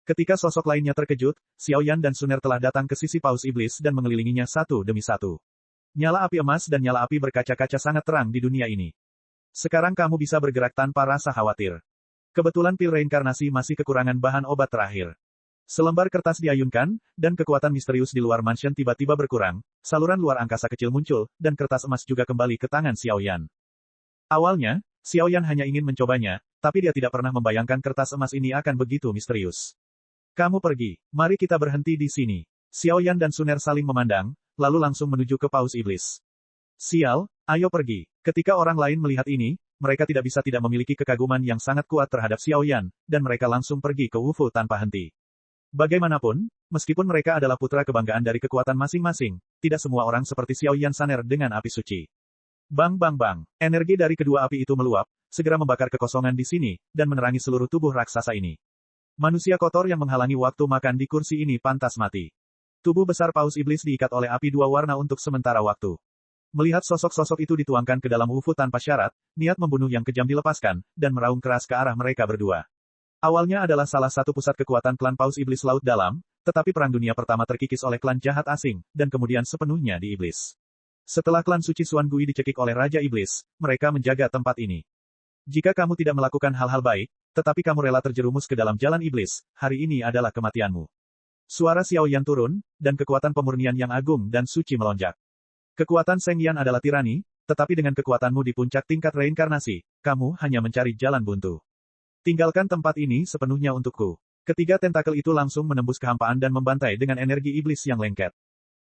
Ketika sosok lainnya terkejut, Xiaoyan dan Suner telah datang ke sisi Paus Iblis dan mengelilinginya satu demi satu. Nyala api emas dan nyala api berkaca-kaca sangat terang di dunia ini. Sekarang kamu bisa bergerak tanpa rasa khawatir. Kebetulan pil reinkarnasi masih kekurangan bahan obat terakhir. Selembar kertas diayunkan, dan kekuatan misterius di luar mansion tiba-tiba berkurang, saluran luar angkasa kecil muncul, dan kertas emas juga kembali ke tangan Xiaoyan. Awalnya, Xiaoyan hanya ingin mencobanya, tapi dia tidak pernah membayangkan kertas emas ini akan begitu misterius. Kamu pergi, mari kita berhenti di sini. Xiaoyan dan Suner saling memandang, lalu langsung menuju ke Paus Iblis. Sial, ayo pergi. Ketika orang lain melihat ini, mereka tidak bisa tidak memiliki kekaguman yang sangat kuat terhadap Xiaoyan, dan mereka langsung pergi ke Wufu tanpa henti. Bagaimanapun, meskipun mereka adalah putra kebanggaan dari kekuatan masing-masing, tidak semua orang seperti Xiaoyan Saner dengan api suci. Bang bang bang, energi dari kedua api itu meluap, segera membakar kekosongan di sini, dan menerangi seluruh tubuh raksasa ini. Manusia kotor yang menghalangi waktu makan di kursi ini pantas mati. Tubuh besar Paus Iblis diikat oleh api dua warna untuk sementara waktu. Melihat sosok-sosok itu dituangkan ke dalam Wufu tanpa syarat, niat membunuh yang kejam dilepaskan, dan meraung keras ke arah mereka berdua. Awalnya adalah salah satu pusat kekuatan klan Paus Iblis Laut Dalam, tetapi Perang Dunia Pertama terkikis oleh klan jahat asing, dan kemudian sepenuhnya di Iblis. Setelah klan suci Suan Gui dicekik oleh Raja Iblis, mereka menjaga tempat ini. Jika kamu tidak melakukan hal-hal baik, tetapi kamu rela terjerumus ke dalam jalan Iblis, hari ini adalah kematianmu. Suara Xiaoyan turun, dan kekuatan pemurnian yang agung dan suci melonjak. Kekuatan Seng Yan adalah tirani, tetapi dengan kekuatanmu di puncak tingkat reinkarnasi, kamu hanya mencari jalan buntu. Tinggalkan tempat ini sepenuhnya untukku. Ketiga tentakel itu langsung menembus kehampaan dan membantai dengan energi iblis yang lengket.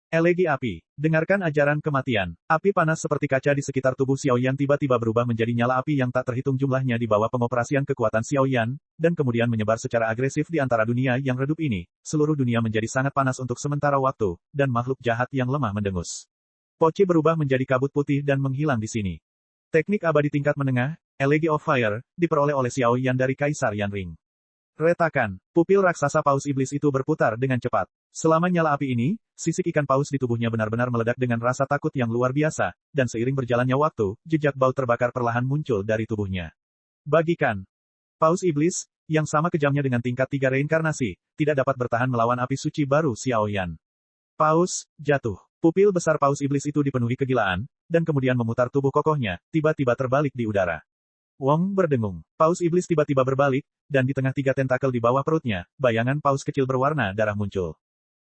Elegi api. Dengarkan ajaran kematian. Api panas seperti kaca di sekitar tubuh Xiaoyan tiba-tiba berubah menjadi nyala api yang tak terhitung jumlahnya di bawah pengoperasian kekuatan Xiaoyan, dan kemudian menyebar secara agresif di antara dunia yang redup ini. Seluruh dunia menjadi sangat panas untuk sementara waktu, dan makhluk jahat yang lemah mendengus. Poci berubah menjadi kabut putih dan menghilang di sini. Teknik abadi tingkat menengah, Elegy of Fire, diperoleh oleh Xiaoyan dari Kaisar Yanring. Retakan, pupil raksasa Paus Iblis itu berputar dengan cepat. Selama nyala api ini, sisik ikan paus di tubuhnya benar-benar meledak dengan rasa takut yang luar biasa, dan seiring berjalannya waktu, jejak bau terbakar perlahan muncul dari tubuhnya. Bagikan. Paus Iblis, yang sama kejamnya dengan tingkat 3 reinkarnasi, tidak dapat bertahan melawan api suci baru Xiaoyan. Paus, jatuh. Pupil besar Paus Iblis itu dipenuhi kegilaan, dan kemudian memutar tubuh kokohnya, tiba-tiba terbalik di udara. Wong berdengung. Paus Iblis tiba-tiba berbalik, dan di tengah 3 tentakel di bawah perutnya, bayangan paus kecil berwarna darah muncul.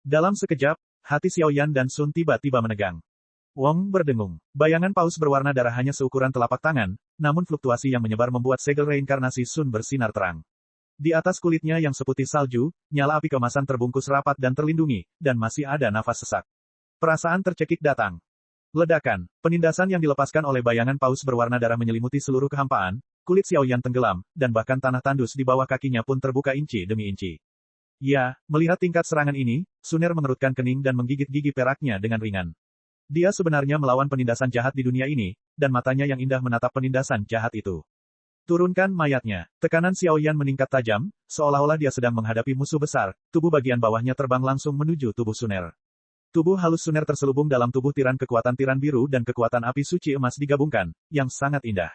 Dalam sekejap, hati Xiaoyan dan Sun tiba-tiba menegang. Wong berdengung. Bayangan paus berwarna darah hanya seukuran telapak tangan, namun fluktuasi yang menyebar membuat segel reinkarnasi Sun bersinar terang. Di atas kulitnya yang seputih salju, nyala api kemasan terbungkus rapat dan terlindungi, dan masih ada nafas sesak. Perasaan tercekik datang. Ledakan, penindasan yang dilepaskan oleh bayangan paus berwarna darah menyelimuti seluruh kehampaan, kulit Xiaoyan tenggelam, dan bahkan tanah tandus di bawah kakinya pun terbuka inci demi inci. Ya, melihat tingkat serangan ini, Suner mengerutkan kening dan menggigit gigi peraknya dengan ringan. Dia sebenarnya melawan penindasan jahat di dunia ini, dan matanya yang indah menatap penindasan jahat itu. Turunkan mayatnya. Tekanan Xiaoyan meningkat tajam, seolah-olah dia sedang menghadapi musuh besar, tubuh bagian bawahnya terbang langsung menuju tubuh Suner. Tubuh halus Suner terselubung dalam tubuh tiran kekuatan tiran biru dan kekuatan api suci emas digabungkan, yang sangat indah.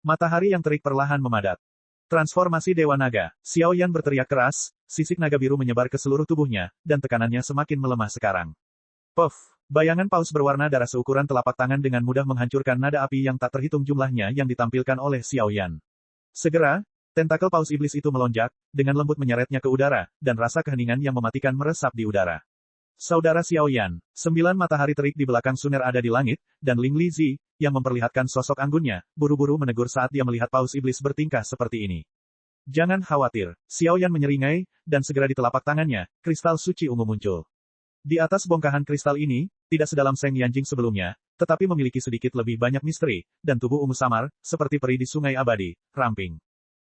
Matahari yang terik perlahan memadat. Transformasi Dewa Naga. Xiaoyan berteriak keras, sisik naga biru menyebar ke seluruh tubuhnya, dan tekanannya semakin melemah sekarang. Puff! Bayangan paus berwarna darah seukuran telapak tangan dengan mudah menghancurkan nada api yang tak terhitung jumlahnya yang ditampilkan oleh Xiaoyan. Segera, Tentakel paus iblis itu melonjak, dengan lembut menyeretnya ke udara, dan rasa keheningan yang mematikan meresap di udara. Saudara Xiaoyan, 9 matahari terik di belakang Suner ada di langit, dan Ling Lizi, yang memperlihatkan sosok anggunnya, buru-buru menegur saat dia melihat paus iblis bertingkah seperti ini. Jangan khawatir, Xiaoyan menyeringai, dan segera di telapak tangannya, kristal suci ungu muncul. Di atas bongkahan kristal ini, tidak sedalam Seng Yanjing sebelumnya, tetapi memiliki sedikit lebih banyak misteri, dan tubuh ungu samar, seperti peri di sungai abadi, ramping.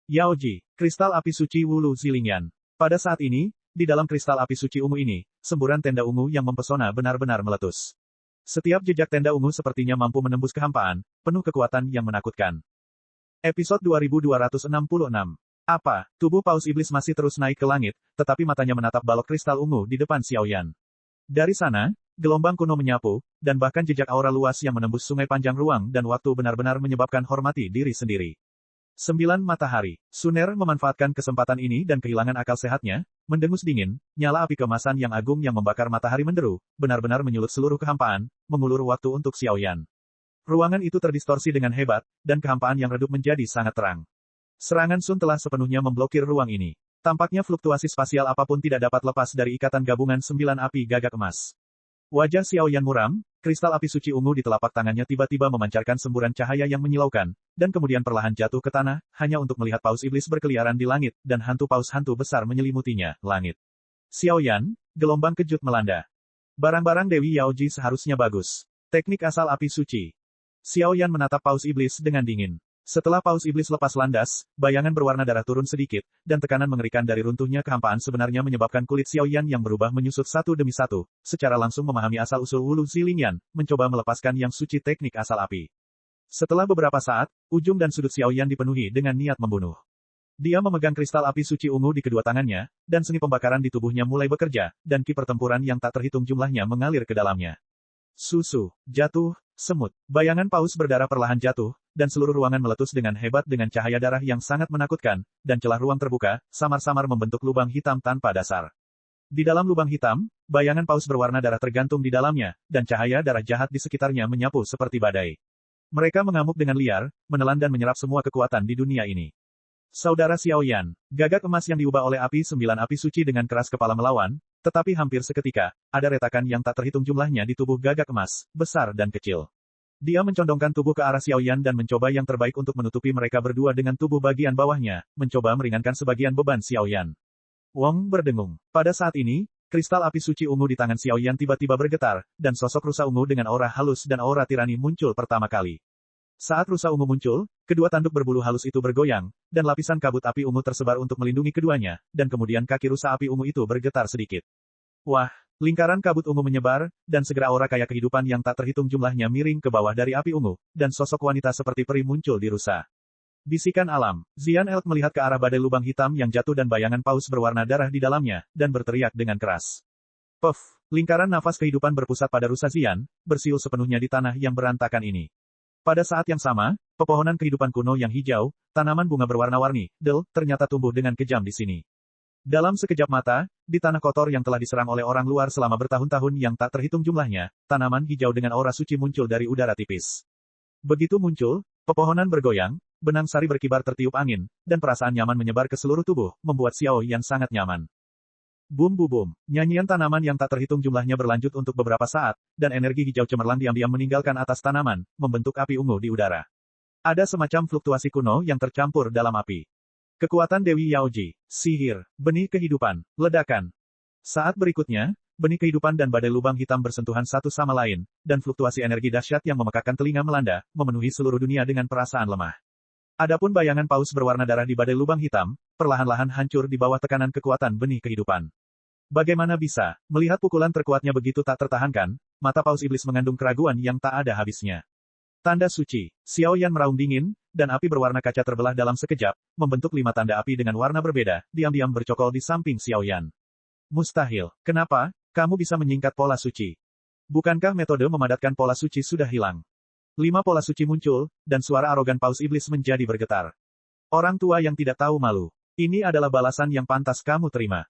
Yaoji, kristal api suci Wulu Zilingyan. Pada saat ini, di dalam kristal api suci ungu ini, semburan tenda ungu yang mempesona benar-benar meletus. Setiap jejak tenda ungu sepertinya mampu menembus kehampaan, penuh kekuatan yang menakutkan. Episode 2266. Apa? Tubuh paus iblis masih terus naik ke langit, tetapi matanya menatap balok kristal ungu di depan Xiaoyan. Dari sana, gelombang kuno menyapu, dan bahkan jejak aura luas yang menembus sungai panjang ruang dan waktu benar-benar menyebabkan hormati diri sendiri. 9 matahari. Suner memanfaatkan kesempatan ini dan kehilangan akal sehatnya, mendengus dingin, nyala api kemasan yang agung yang membakar matahari menderu, benar-benar menyulut seluruh kehampaan, mengulur waktu untuk Xiaoyan. Ruangan itu terdistorsi dengan hebat, dan kehampaan yang redup menjadi sangat terang. Serangan Sun telah sepenuhnya memblokir ruang ini. Tampaknya fluktuasi spasial apapun tidak dapat lepas dari ikatan gabungan 9 api gagak emas. Wajah Xiaoyan muram, kristal api suci ungu di telapak tangannya tiba-tiba memancarkan semburan cahaya yang menyilaukan, dan kemudian perlahan jatuh ke tanah, hanya untuk melihat paus iblis berkeliaran di langit, dan hantu paus hantu besar menyelimutinya, langit. Xiaoyan, gelombang kejut melanda. Barang-barang Dewi Yaoji seharusnya bagus. Teknik asal api suci. Xiaoyan menatap paus iblis dengan dingin. Setelah paus iblis lepas landas, bayangan berwarna darah turun sedikit, dan tekanan mengerikan dari runtuhnya kehampaan sebenarnya menyebabkan kulit Xiaoyan yang berubah menyusut satu demi satu, secara langsung memahami asal-usul Wulu Zilingyan, mencoba melepaskan yang suci teknik asal api. Setelah beberapa saat, ujung dan sudut Xiaoyan dipenuhi dengan niat membunuh. Dia memegang kristal api suci ungu di kedua tangannya, dan seni pembakaran di tubuhnya mulai bekerja, dan ki pertempuran yang tak terhitung jumlahnya mengalir ke dalamnya. Susu, jatuh, semut. Bayangan paus berdarah perlahan jatuh, dan seluruh ruangan meletus dengan hebat dengan cahaya darah yang sangat menakutkan, dan celah ruang terbuka, samar-samar membentuk lubang hitam tanpa dasar. Di dalam lubang hitam, bayangan paus berwarna darah tergantung di dalamnya, dan cahaya darah jahat di sekitarnya menyapu seperti badai. Mereka mengamuk dengan liar, menelan dan menyerap semua kekuatan di dunia ini. Saudara Xiaoyan, gagak emas yang diubah oleh api 9 api suci dengan keras kepala melawan, tetapi hampir seketika, ada retakan yang tak terhitung jumlahnya di tubuh gagak emas, besar dan kecil. Dia mencondongkan tubuh ke arah Xiaoyan dan mencoba yang terbaik untuk menutupi mereka berdua dengan tubuh bagian bawahnya, mencoba meringankan sebagian beban Xiaoyan. Wong berdengung. Pada saat ini, kristal api suci ungu di tangan Xiaoyan tiba-tiba bergetar, dan sosok rusa ungu dengan aura halus dan aura tirani muncul pertama kali. Saat rusa ungu muncul, kedua tanduk berbulu halus itu bergoyang, dan lapisan kabut api ungu tersebar untuk melindungi keduanya, dan kemudian kaki rusa api ungu itu bergetar sedikit. Wah! Lingkaran kabut ungu menyebar, dan segera aura kaya kehidupan yang tak terhitung jumlahnya miring ke bawah dari api ungu, dan sosok wanita seperti peri muncul di rusa. Bisikan alam. Xian Elk melihat ke arah badai lubang hitam yang jatuh dan bayangan paus berwarna darah di dalamnya, dan berteriak dengan keras. Puff! Lingkaran nafas kehidupan berpusat pada rusa Xian, bersiul sepenuhnya di tanah yang berantakan ini. Pada saat yang sama, pepohonan kehidupan kuno yang hijau, tanaman bunga berwarna-warni, ternyata tumbuh dengan kejam di sini. Dalam sekejap mata, di tanah kotor yang telah diserang oleh orang luar selama bertahun-tahun yang tak terhitung jumlahnya, tanaman hijau dengan aura suci muncul dari udara tipis. Begitu muncul, pepohonan bergoyang, benang sari berkibar tertiup angin, dan perasaan nyaman menyebar ke seluruh tubuh, membuat Xiaoyan sangat nyaman. Bum-bum-bum, nyanyian tanaman yang tak terhitung jumlahnya berlanjut untuk beberapa saat, dan energi hijau cemerlang diam-diam meninggalkan atas tanaman, membentuk api ungu di udara. Ada semacam fluktuasi kuno yang tercampur dalam api. Kekuatan Dewi Yaoji, sihir, benih kehidupan, ledakan. Saat berikutnya, benih kehidupan dan badai lubang hitam bersentuhan satu sama lain, dan fluktuasi energi dahsyat yang memekakkan telinga melanda, memenuhi seluruh dunia dengan perasaan lemah. Adapun bayangan paus berwarna darah di badai lubang hitam, perlahan-lahan hancur di bawah tekanan kekuatan benih kehidupan. Bagaimana bisa, melihat pukulan terkuatnya begitu tak tertahankan, mata paus iblis mengandung keraguan yang tak ada habisnya. Tanda suci. Xiaoyan meraung dingin, dan api berwarna kaca terbelah dalam sekejap, membentuk 5 tanda api dengan warna berbeda, diam-diam bercokol di samping Xiaoyan. Mustahil. Kenapa? Kamu bisa menyingkat pola suci. Bukankah metode memadatkan pola suci sudah hilang? 5 pola suci muncul, dan suara arogan paus iblis menjadi bergetar. Orang tua yang tidak tahu malu. Ini adalah balasan yang pantas kamu terima.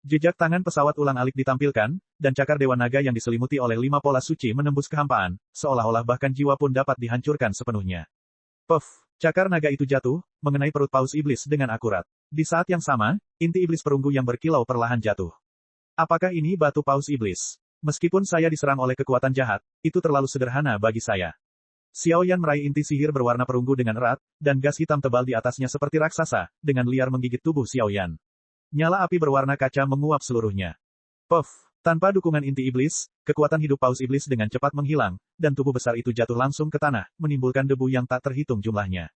Jejak tangan pesawat ulang-alik ditampilkan, dan cakar Dewa Naga yang diselimuti oleh 5 pola suci menembus kehampaan, seolah-olah bahkan jiwa pun dapat dihancurkan sepenuhnya. Puff, cakar naga itu jatuh, mengenai perut paus iblis dengan akurat. Di saat yang sama, inti iblis perunggu yang berkilau perlahan jatuh. Apakah ini batu paus iblis? Meskipun saya diserang oleh kekuatan jahat, itu terlalu sederhana bagi saya. Xiao Yan meraih inti sihir berwarna perunggu dengan erat, dan gas hitam tebal di atasnya seperti raksasa, dengan liar menggigit tubuh Xiao Yan. Nyala api berwarna kaca menguap seluruhnya. Puff, tanpa dukungan inti iblis, kekuatan hidup paus iblis dengan cepat menghilang, dan tubuh besar itu jatuh langsung ke tanah, menimbulkan debu yang tak terhitung jumlahnya.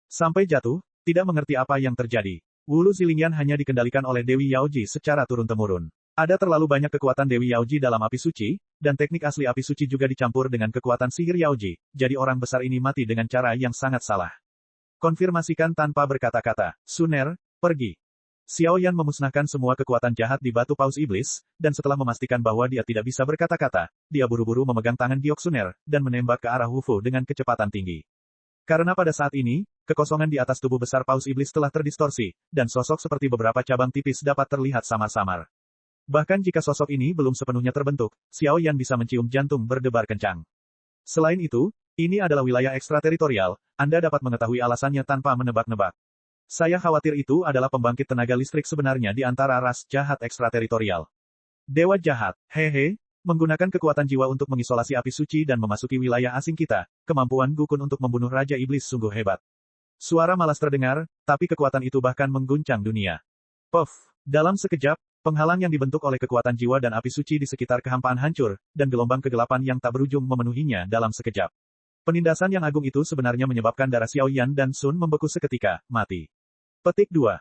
Sampai jatuh, tidak mengerti apa yang terjadi. Wulu Zilingyan hanya dikendalikan oleh Dewi Yaoji secara turun-temurun. Ada terlalu banyak kekuatan Dewi Yaoji dalam api suci, dan teknik asli api suci juga dicampur dengan kekuatan sihir Yaoji, jadi orang besar ini mati dengan cara yang sangat salah. Konfirmasikan tanpa berkata-kata. Suner, pergi. Xiao Yan memusnahkan semua kekuatan jahat di batu paus iblis, dan setelah memastikan bahwa dia tidak bisa berkata-kata, dia buru-buru memegang tangan Giok Suner, dan menembak ke arah Wu Fu dengan kecepatan tinggi. Karena pada saat ini, kekosongan di atas tubuh besar paus iblis telah terdistorsi, dan sosok seperti beberapa cabang tipis dapat terlihat samar-samar. Bahkan jika sosok ini belum sepenuhnya terbentuk, Xiao Yan bisa mencium jantung berdebar kencang. Selain itu, ini adalah wilayah ekstrateritorial, Anda dapat mengetahui alasannya tanpa menebak-nebak. Saya khawatir itu adalah pembangkit tenaga listrik sebenarnya di antara ras jahat ekstrateritorial. Dewa jahat, hehe, menggunakan kekuatan jiwa untuk mengisolasi api suci dan memasuki wilayah asing kita, kemampuan Gukun untuk membunuh Raja Iblis sungguh hebat. Suara malas terdengar, tapi kekuatan itu bahkan mengguncang dunia. Puff, dalam sekejap, penghalang yang dibentuk oleh kekuatan jiwa dan api suci di sekitar kehampaan hancur, dan gelombang kegelapan yang tak berujung memenuhinya dalam sekejap. Penindasan yang agung itu sebenarnya menyebabkan darah Xiao Yan dan Sun membeku seketika, mati. Petik 2.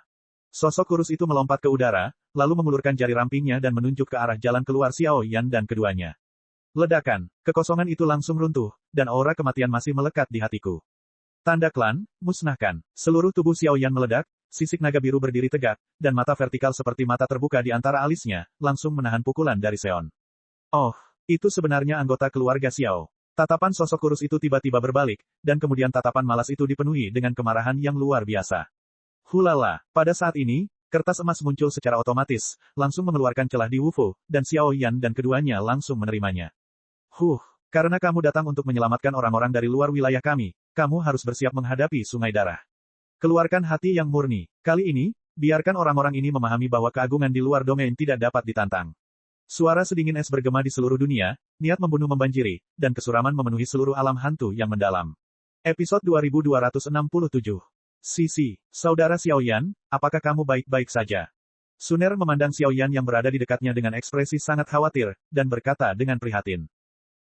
Sosok kurus itu melompat ke udara, lalu mengulurkan jari rampingnya dan menunjuk ke arah jalan keluar Xiao Yan dan keduanya. Ledakan, kekosongan itu langsung runtuh, dan aura kematian masih melekat di hatiku. Tanda klan, musnahkan. Seluruh tubuh Xiao Yan meledak, sisik naga biru berdiri tegak, dan mata vertikal seperti mata terbuka di antara alisnya, langsung menahan pukulan dari Seon. Oh, itu sebenarnya anggota keluarga Xiao. Tatapan sosok kurus itu tiba-tiba berbalik, dan kemudian tatapan malas itu dipenuhi dengan kemarahan yang luar biasa. Hulala, pada saat ini, kertas emas muncul secara otomatis, langsung mengeluarkan celah di Wu Fu, dan Xiao Yan dan keduanya langsung menerimanya. Karena kamu datang untuk menyelamatkan orang-orang dari luar wilayah kami, kamu harus bersiap menghadapi sungai darah. Keluarkan hati yang murni. Kali ini, biarkan orang-orang ini memahami bahwa keagungan di luar domain tidak dapat ditantang. Suara sedingin es bergema di seluruh dunia, niat membunuh membanjiri, dan kesuraman memenuhi seluruh alam hantu yang mendalam. Episode 2267. Sisi, saudara Xiao Yan, apakah kamu baik-baik saja? Suner memandang Xiao Yan yang berada di dekatnya dengan ekspresi sangat khawatir, dan berkata dengan prihatin.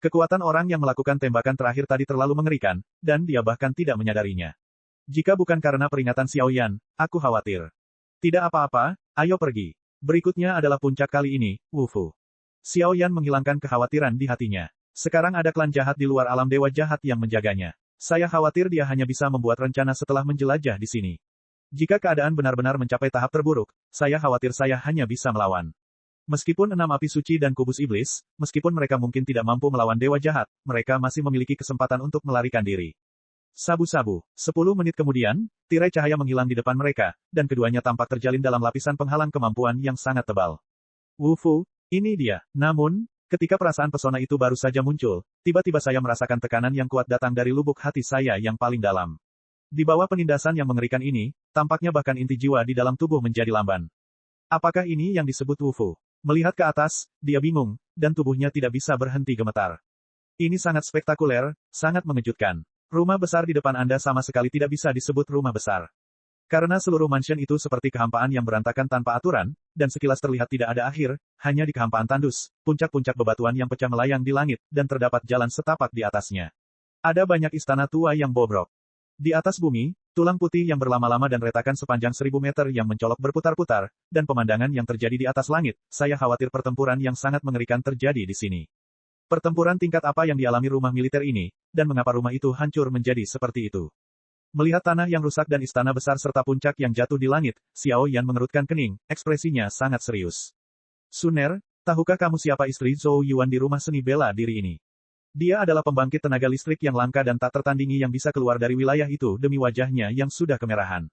Kekuatan orang yang melakukan tembakan terakhir tadi terlalu mengerikan, dan dia bahkan tidak menyadarinya. Jika bukan karena peringatan Xiao Yan, aku khawatir. Tidak apa-apa, ayo pergi. Berikutnya adalah puncak kali ini, Wu Fu. Xiao Yan menghilangkan kekhawatiran di hatinya. Sekarang ada klan jahat di luar alam dewa jahat yang menjaganya. Saya khawatir dia hanya bisa membuat rencana setelah menjelajah di sini. Jika keadaan benar-benar mencapai tahap terburuk, saya khawatir saya hanya bisa melawan. Meskipun 6 api suci dan kubus iblis, meskipun mereka mungkin tidak mampu melawan dewa jahat, mereka masih memiliki kesempatan untuk melarikan diri. Sabu-sabu. 10 menit kemudian, tirai cahaya menghilang di depan mereka, dan keduanya tampak terjalin dalam lapisan penghalang kemampuan yang sangat tebal. Wu Fu, ini dia. Namun, ketika perasaan pesona itu baru saja muncul, tiba-tiba saya merasakan tekanan yang kuat datang dari lubuk hati saya yang paling dalam. Di bawah penindasan yang mengerikan ini, tampaknya bahkan inti jiwa di dalam tubuh menjadi lamban. Apakah ini yang disebut Wu Fu? Melihat ke atas, dia bingung, dan tubuhnya tidak bisa berhenti gemetar. Ini sangat spektakuler, sangat mengejutkan. Rumah besar di depan Anda sama sekali tidak bisa disebut rumah besar. Karena seluruh mansion itu seperti kehampaan yang berantakan tanpa aturan, dan sekilas terlihat tidak ada akhir, hanya di kehampaan tandus, puncak-puncak bebatuan yang pecah melayang di langit, dan terdapat jalan setapak di atasnya. Ada banyak istana tua yang bobrok. Di atas bumi, tulang putih yang berlama-lama dan retakan sepanjang 1000 meter yang mencolok berputar-putar, dan pemandangan yang terjadi di atas langit, saya khawatir pertempuran yang sangat mengerikan terjadi di sini. Pertempuran tingkat apa yang dialami rumah militer ini, dan mengapa rumah itu hancur menjadi seperti itu? Melihat tanah yang rusak dan istana besar serta puncak yang jatuh di langit, Xiao Yan mengerutkan kening, ekspresinya sangat serius. Suner, tahukah kamu siapa istri Zhou Yuan di rumah seni bela diri ini? Dia adalah pembangkit tenaga listrik yang langka dan tak tertandingi yang bisa keluar dari wilayah itu demi wajahnya yang sudah kemerahan.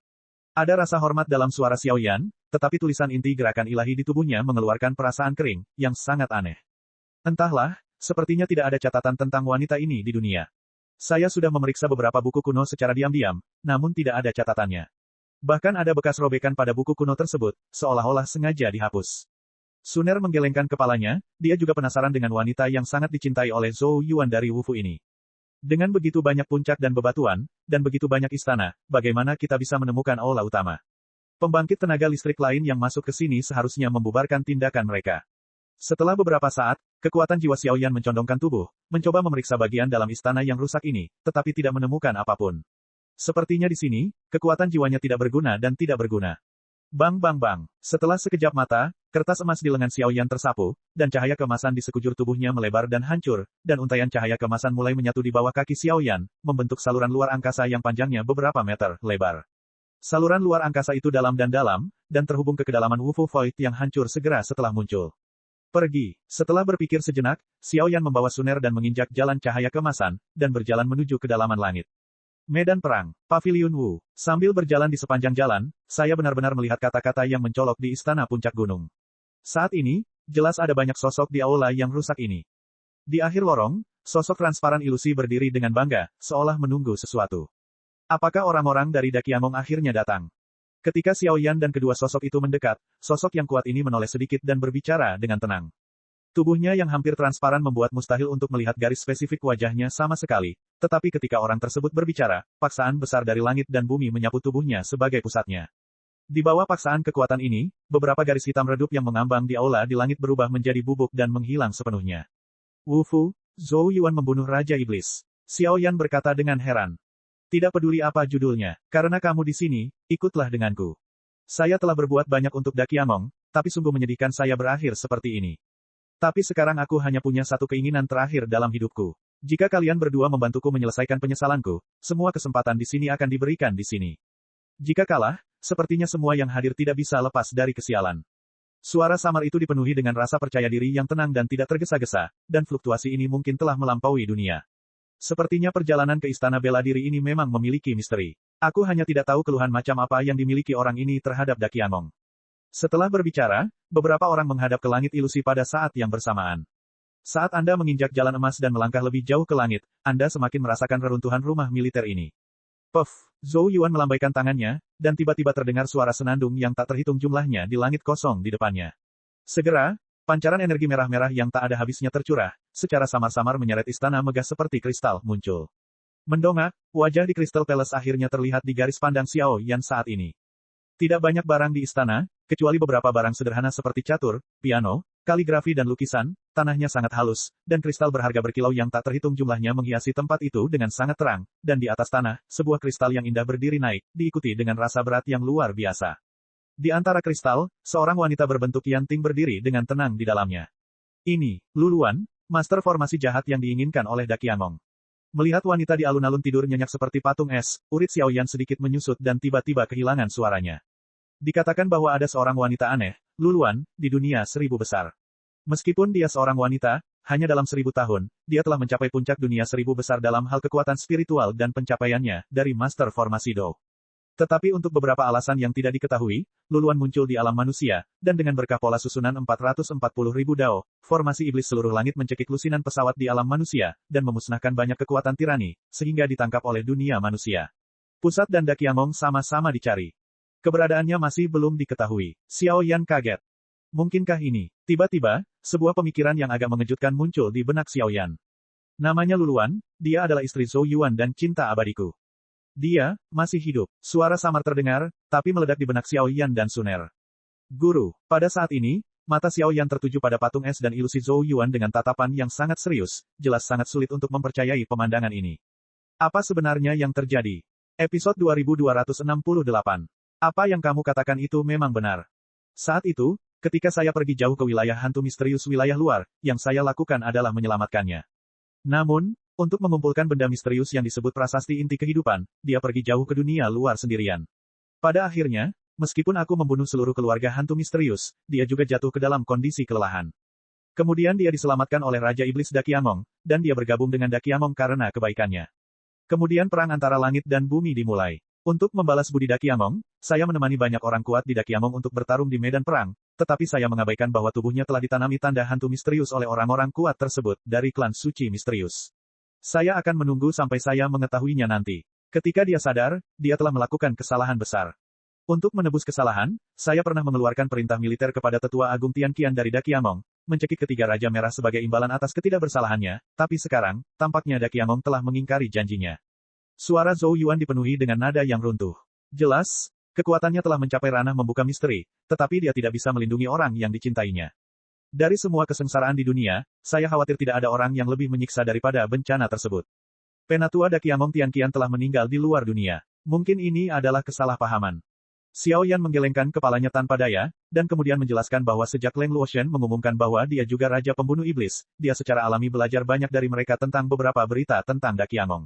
Ada rasa hormat dalam suara Xiao Yan, tetapi tulisan inti gerakan ilahi di tubuhnya mengeluarkan perasaan kering, yang sangat aneh. Entahlah, sepertinya tidak ada catatan tentang wanita ini di dunia. Saya sudah memeriksa beberapa buku kuno secara diam-diam, namun tidak ada catatannya. Bahkan ada bekas robekan pada buku kuno tersebut, seolah-olah sengaja dihapus. Suner menggelengkan kepalanya, dia juga penasaran dengan wanita yang sangat dicintai oleh Zhou Yuan dari Wufu ini. Dengan begitu banyak puncak dan bebatuan, dan begitu banyak istana, bagaimana kita bisa menemukan aula utama? Pembangkit tenaga listrik lain yang masuk ke sini seharusnya membubarkan tindakan mereka. Setelah beberapa saat, kekuatan jiwa Xiaoyan mencondongkan tubuh, mencoba memeriksa bagian dalam istana yang rusak ini, tetapi tidak menemukan apapun. Sepertinya di sini, kekuatan jiwanya tidak berguna dan tidak berguna. Bang bang bang. Setelah sekejap mata, kertas emas di lengan Xiaoyan tersapu, dan cahaya kemasan di sekujur tubuhnya melebar dan hancur, dan untaian cahaya kemasan mulai menyatu di bawah kaki Xiaoyan, membentuk saluran luar angkasa yang panjangnya beberapa meter lebar. Saluran luar angkasa itu dalam, dan terhubung ke kedalaman Wufu Void yang hancur segera setelah muncul. Pergi. Setelah berpikir sejenak, Xiaoyan membawa Suner dan menginjak jalan cahaya kemasan, dan berjalan menuju kedalaman langit. Medan Perang, Paviliun Wu. Sambil berjalan di sepanjang jalan, saya benar-benar melihat kata-kata yang mencolok di istana puncak gunung. Saat ini, jelas ada banyak sosok di aula yang rusak ini. Di akhir lorong, sosok transparan ilusi berdiri dengan bangga, seolah menunggu sesuatu. Apakah orang-orang dari Dakiamong akhirnya datang? Ketika Xiaoyan dan kedua sosok itu mendekat, sosok yang kuat ini menoleh sedikit dan berbicara dengan tenang. Tubuhnya yang hampir transparan membuat mustahil untuk melihat garis spesifik wajahnya sama sekali, tetapi ketika orang tersebut berbicara, paksaan besar dari langit dan bumi menyapu tubuhnya sebagai pusatnya. Di bawah paksaan kekuatan ini, beberapa garis hitam redup yang mengambang di aula di langit berubah menjadi bubuk dan menghilang sepenuhnya. Wufu, Zhou Yuan membunuh Raja Iblis. Xiaoyan berkata dengan heran. Tidak peduli apa judulnya, karena kamu di sini, ikutlah denganku. Saya telah berbuat banyak untuk Dakiamong, tapi sungguh menyedihkan saya berakhir seperti ini. Tapi sekarang aku hanya punya satu keinginan terakhir dalam hidupku. Jika kalian berdua membantuku menyelesaikan penyesalanku, semua kesempatan di sini akan diberikan di sini. Jika kalah, sepertinya semua yang hadir tidak bisa lepas dari kesialan. Suara samar itu dipenuhi dengan rasa percaya diri yang tenang dan tidak tergesa-gesa, dan fluktuasi ini mungkin telah melampaui dunia. Sepertinya perjalanan ke istana bela diri ini memang memiliki misteri. Aku hanya tidak tahu keluhan macam apa yang dimiliki orang ini terhadap Dakiamong. Setelah berbicara, beberapa orang menghadap ke langit ilusi pada saat yang bersamaan. Saat Anda menginjak jalan emas dan melangkah lebih jauh ke langit, Anda semakin merasakan reruntuhan rumah militer ini. Puff, Zhou Yuan melambaikan tangannya, dan tiba-tiba terdengar suara senandung yang tak terhitung jumlahnya di langit kosong di depannya. Segera, pancaran energi merah-merah yang tak ada habisnya tercurah, secara samar-samar menyeret istana megah seperti kristal muncul. Mendongak, wajah di Crystal Palace akhirnya terlihat di garis pandang Xiao Yan saat ini. Tidak banyak barang di istana, kecuali beberapa barang sederhana seperti catur, piano, kaligrafi dan lukisan, tanahnya sangat halus, dan kristal berharga berkilau yang tak terhitung jumlahnya menghiasi tempat itu dengan sangat terang, dan di atas tanah, sebuah kristal yang indah berdiri naik, diikuti dengan rasa berat yang luar biasa. Di antara kristal, seorang wanita berbentuk yanting berdiri dengan tenang di dalamnya. Ini, Luluan, master formasi jahat yang diinginkan oleh Dakiamong. Melihat wanita di alun-alun tidur nyenyak seperti patung es, urit Xiaoyan sedikit menyusut dan tiba-tiba kehilangan suaranya. Dikatakan bahwa ada seorang wanita aneh, Luluan, di dunia 1000 besar. Meskipun dia seorang wanita, hanya dalam 1000 tahun, dia telah mencapai puncak dunia 1000 besar dalam hal kekuatan spiritual dan pencapaiannya, dari master formasi Do. Tetapi untuk beberapa alasan yang tidak diketahui, Luluan muncul di alam manusia, dan dengan berkah pola susunan 440.000 dao, formasi iblis seluruh langit mencekik lusinan pesawat di alam manusia, dan memusnahkan banyak kekuatan tirani, sehingga ditangkap oleh dunia manusia. Pusat dan Dakiamong sama-sama dicari. Keberadaannya masih belum diketahui. Xiao Yan kaget. Mungkinkah ini? Tiba-tiba, sebuah pemikiran yang agak mengejutkan muncul di benak Xiao Yan. Namanya Luluan, dia adalah istri Zhou Yuan dan cinta abadiku. Dia, masih hidup. Suara samar terdengar, tapi meledak di benak Xiao Yan dan Suner. Guru, pada saat ini, mata Xiao Yan tertuju pada patung es dan ilusi Zhou Yuan dengan tatapan yang sangat serius, jelas sangat sulit untuk mempercayai pemandangan ini. Apa sebenarnya yang terjadi? Episode 2268. Apa yang kamu katakan itu memang benar. Saat itu, ketika saya pergi jauh ke wilayah hantu misterius wilayah luar, yang saya lakukan adalah menyelamatkannya. Namun, untuk mengumpulkan benda misterius yang disebut prasasti inti kehidupan, dia pergi jauh ke dunia luar sendirian. Pada akhirnya, meskipun aku membunuh seluruh keluarga hantu misterius, dia juga jatuh ke dalam kondisi kelelahan. Kemudian dia diselamatkan oleh Raja Iblis Dakiamong, dan dia bergabung dengan Dakiamong karena kebaikannya. Kemudian perang antara langit dan bumi dimulai. Untuk membalas budi Dakiamong, saya menemani banyak orang kuat di Dakiamong untuk bertarung di medan perang, tetapi saya mengabaikan bahwa tubuhnya telah ditanami tanda hantu misterius oleh orang-orang kuat tersebut, dari klan suci misterius. Saya akan menunggu sampai saya mengetahuinya nanti. Ketika dia sadar, dia telah melakukan kesalahan besar. Untuk menebus kesalahan, saya pernah mengeluarkan perintah militer kepada Tetua Agung Tian Qian dari Dakiamong, mencekik ketiga Raja Merah sebagai imbalan atas ketidakbersalahannya, tapi sekarang, tampaknya Dakiamong telah mengingkari janjinya. Suara Zhou Yuan dipenuhi dengan nada yang runtuh. Jelas, kekuatannya telah mencapai ranah membuka misteri, tetapi dia tidak bisa melindungi orang yang dicintainya. Dari semua kesengsaraan di dunia, saya khawatir tidak ada orang yang lebih menyiksa daripada bencana tersebut. Penatua Dakiamong Tian Qian telah meninggal di luar dunia. Mungkin ini adalah kesalahpahaman. Xiao Yan menggelengkan kepalanya tanpa daya, dan kemudian menjelaskan bahwa sejak Leng Luoshen mengumumkan bahwa dia juga Raja Pembunuh Iblis, dia secara alami belajar banyak dari mereka tentang beberapa berita tentang Dakiamong.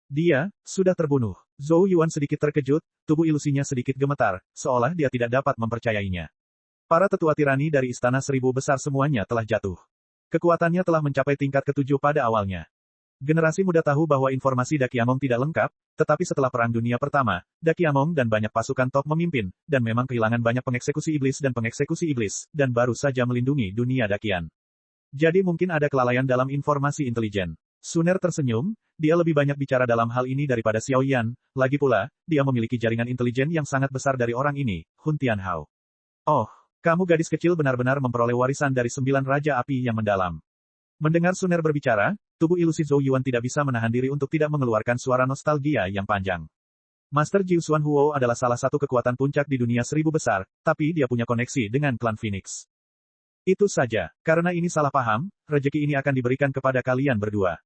Dia sudah terbunuh. Zhou Yuan sedikit terkejut, tubuh ilusinya sedikit gemetar, seolah dia tidak dapat mempercayainya. Para tetua tirani dari Istana Seribu Besar semuanya telah jatuh. Kekuatannya telah mencapai tingkat ketujuh pada awalnya. Generasi muda tahu bahwa informasi Dakiamong tidak lengkap, tetapi setelah Perang Dunia Pertama, Dakiamong dan banyak pasukan top memimpin, dan memang kehilangan banyak pengeksekusi iblis dan pengeksekusi iblis, dan baru saja melindungi dunia Dakian. Jadi mungkin ada kelalaian dalam informasi intelijen. Suner tersenyum, dia lebih banyak bicara dalam hal ini daripada Xiao Yan, lagi pula, dia memiliki jaringan intelijen yang sangat besar dari orang ini, Hun Tianhao. Oh. Kamu gadis kecil benar-benar memperoleh warisan dari 9 Raja Api yang mendalam. Mendengar Suner berbicara, tubuh ilusi Zhou Yuan tidak bisa menahan diri untuk tidak mengeluarkan suara nostalgia yang panjang. Master Jiusuan Huo adalah salah satu kekuatan puncak di dunia seribu besar, tapi dia punya koneksi dengan klan Phoenix. Itu saja, karena ini salah paham, rejeki ini akan diberikan kepada kalian berdua.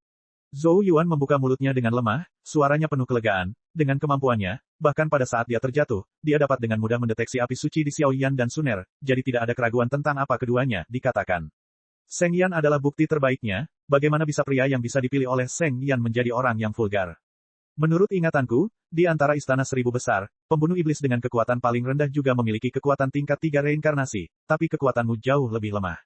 Zhou Yuan membuka mulutnya dengan lemah, suaranya penuh kelegaan. Dengan kemampuannya, bahkan pada saat dia terjatuh, dia dapat dengan mudah mendeteksi api suci di Xiao Yan dan Suner, jadi tidak ada keraguan tentang apa keduanya dikatakan. Seng Yan adalah bukti terbaiknya, bagaimana bisa pria yang bisa dipilih oleh Seng Yan menjadi orang yang vulgar. Menurut ingatanku, di antara Istana Seribu Besar, pembunuh iblis dengan kekuatan paling rendah juga memiliki kekuatan tingkat 3 reinkarnasi, tapi kekuatanmu jauh lebih lemah.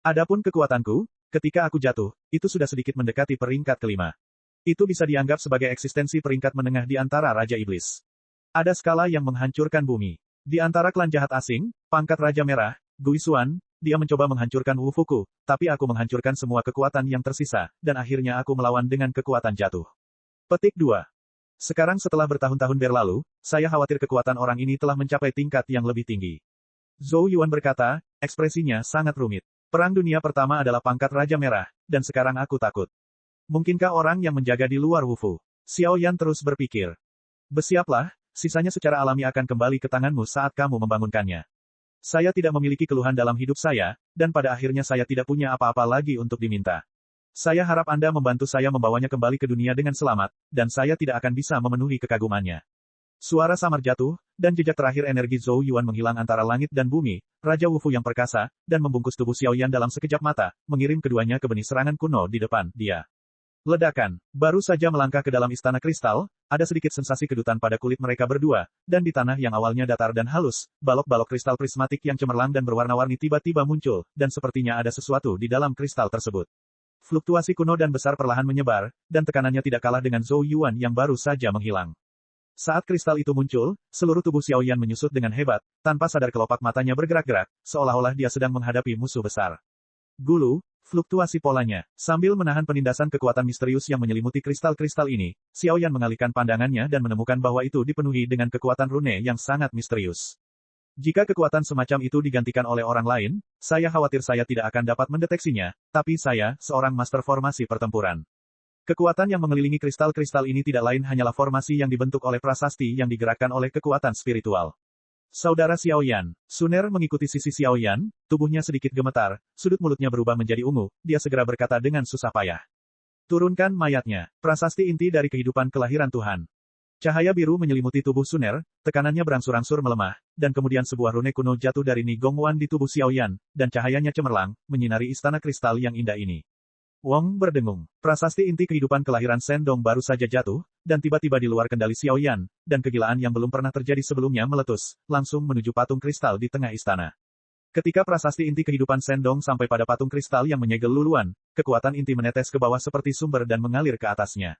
Adapun kekuatanku, ketika aku jatuh, itu sudah sedikit mendekati peringkat kelima. Itu bisa dianggap sebagai eksistensi peringkat menengah di antara Raja Iblis. Ada skala yang menghancurkan bumi. Di antara klan jahat asing, pangkat Raja Merah, Guisuan, dia mencoba menghancurkan Wu Fuku, tapi aku menghancurkan semua kekuatan yang tersisa, dan akhirnya aku melawan dengan kekuatan jatuh. Petik 2. Sekarang setelah bertahun-tahun berlalu, saya khawatir kekuatan orang ini telah mencapai tingkat yang lebih tinggi. Zhou Yuan berkata, ekspresinya sangat rumit. Perang Dunia Pertama adalah pangkat Raja Merah, dan sekarang aku takut. Mungkinkah orang yang menjaga di luar Wufu? Xiao Yan terus berpikir. Bersiaplah, sisanya secara alami akan kembali ke tanganmu saat kamu membangunkannya. Saya tidak memiliki keluhan dalam hidup saya, dan pada akhirnya saya tidak punya apa-apa lagi untuk diminta. Saya harap Anda membantu saya membawanya kembali ke dunia dengan selamat, dan saya tidak akan bisa memenuhi kekagumannya. Suara samar jatuh, dan jejak terakhir energi Zhou Yuan menghilang antara langit dan bumi, Raja Wufu yang perkasa, dan membungkus tubuh Xiao Yan dalam sekejap mata, mengirim keduanya ke benih serangan kuno di depan dia. Ledakan. Baru saja melangkah ke dalam istana kristal, ada sedikit sensasi kedutan pada kulit mereka berdua, dan di tanah yang awalnya datar dan halus, balok-balok kristal prismatik yang cemerlang dan berwarna-warni tiba-tiba muncul, dan sepertinya ada sesuatu di dalam kristal tersebut. Fluktuasi kuno dan besar perlahan menyebar, dan tekanannya tidak kalah dengan Zhou Yuan yang baru saja menghilang. Saat kristal itu muncul, seluruh tubuh Xiao Yan menyusut dengan hebat, tanpa sadar kelopak matanya bergerak-gerak, seolah-olah dia sedang menghadapi musuh besar. Gulu, fluktuasi polanya. Sambil menahan penindasan kekuatan misterius yang menyelimuti kristal-kristal ini, Xiao Yan mengalihkan pandangannya dan menemukan bahwa itu dipenuhi dengan kekuatan rune yang sangat misterius. Jika kekuatan semacam itu digantikan oleh orang lain, saya khawatir saya tidak akan dapat mendeteksinya, tapi saya, seorang master formasi pertempuran. Kekuatan yang mengelilingi kristal-kristal ini tidak lain hanyalah formasi yang dibentuk oleh prasasti yang digerakkan oleh kekuatan spiritual. Saudara Xiao Yan, Suner mengikuti sisi Xiao Yan, tubuhnya sedikit gemetar, sudut mulutnya berubah menjadi ungu, dia segera berkata dengan susah payah. Turunkan mayatnya, prasasti inti dari kehidupan kelahiran Tuhan. Cahaya biru menyelimuti tubuh Suner, tekanannya berangsur-angsur melemah, dan kemudian sebuah rune kuno jatuh dari Ni Gongwan di tubuh Xiao Yan, dan cahayanya cemerlang, menyinari istana kristal yang indah ini. Wong berdengung. Prasasti inti kehidupan kelahiran Sendong baru saja jatuh, dan tiba-tiba di luar kendali Xiao Yan, dan kegilaan yang belum pernah terjadi sebelumnya meletus, langsung menuju patung kristal di tengah istana. Ketika prasasti inti kehidupan Sendong sampai pada patung kristal yang menyegel luluan, kekuatan inti menetes ke bawah seperti sumber dan mengalir ke atasnya.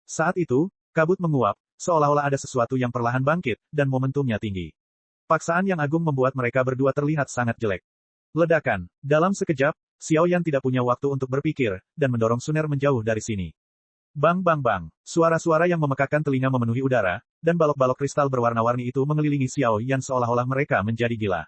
Saat itu, kabut menguap, seolah-olah ada sesuatu yang perlahan bangkit, dan momentumnya tinggi. Paksaan yang agung membuat mereka berdua terlihat sangat jelek. Ledakan. Dalam sekejap, Xiao Yan tidak punya waktu untuk berpikir, dan mendorong Suner menjauh dari sini. Bang bang bang. Suara-suara yang memekakkan telinga memenuhi udara, dan balok-balok kristal berwarna-warni itu mengelilingi Xiao Yan seolah-olah mereka menjadi gila.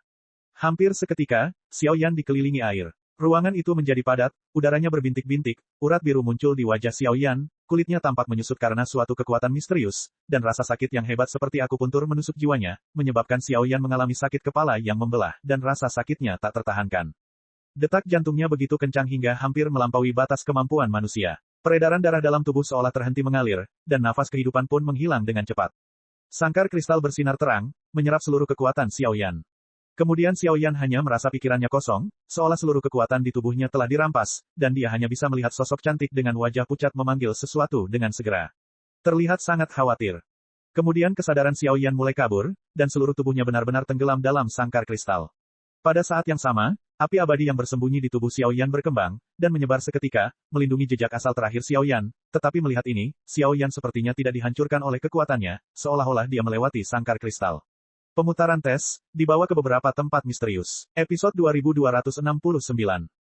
Hampir seketika, Xiao Yan dikelilingi air. Ruangan itu menjadi padat, udaranya berbintik-bintik, urat biru muncul di wajah Xiao Yan, kulitnya tampak menyusut karena suatu kekuatan misterius, dan rasa sakit yang hebat seperti akupuntur menusuk jiwanya, menyebabkan Xiao Yan mengalami sakit kepala yang membelah, dan rasa sakitnya tak tertahankan. Detak jantungnya begitu kencang hingga hampir melampaui batas kemampuan manusia. Peredaran darah dalam tubuh seolah terhenti mengalir, dan nafas kehidupan pun menghilang dengan cepat. Sangkar kristal bersinar terang, menyerap seluruh kekuatan Xiao Yan. Kemudian Xiao Yan hanya merasa pikirannya kosong, seolah seluruh kekuatan di tubuhnya telah dirampas, dan dia hanya bisa melihat sosok cantik dengan wajah pucat memanggil sesuatu dengan segera. Terlihat sangat khawatir. Kemudian kesadaran Xiao Yan mulai kabur, dan seluruh tubuhnya benar-benar tenggelam dalam sangkar kristal. Pada saat yang sama, api abadi yang bersembunyi di tubuh Xiao Yan berkembang, dan menyebar seketika, melindungi jejak asal terakhir Xiao Yan, tetapi melihat ini, Xiao Yan sepertinya tidak dihancurkan oleh kekuatannya, seolah-olah dia melewati sangkar kristal. Pemutaran tes, dibawa ke beberapa tempat misterius. Episode 2269.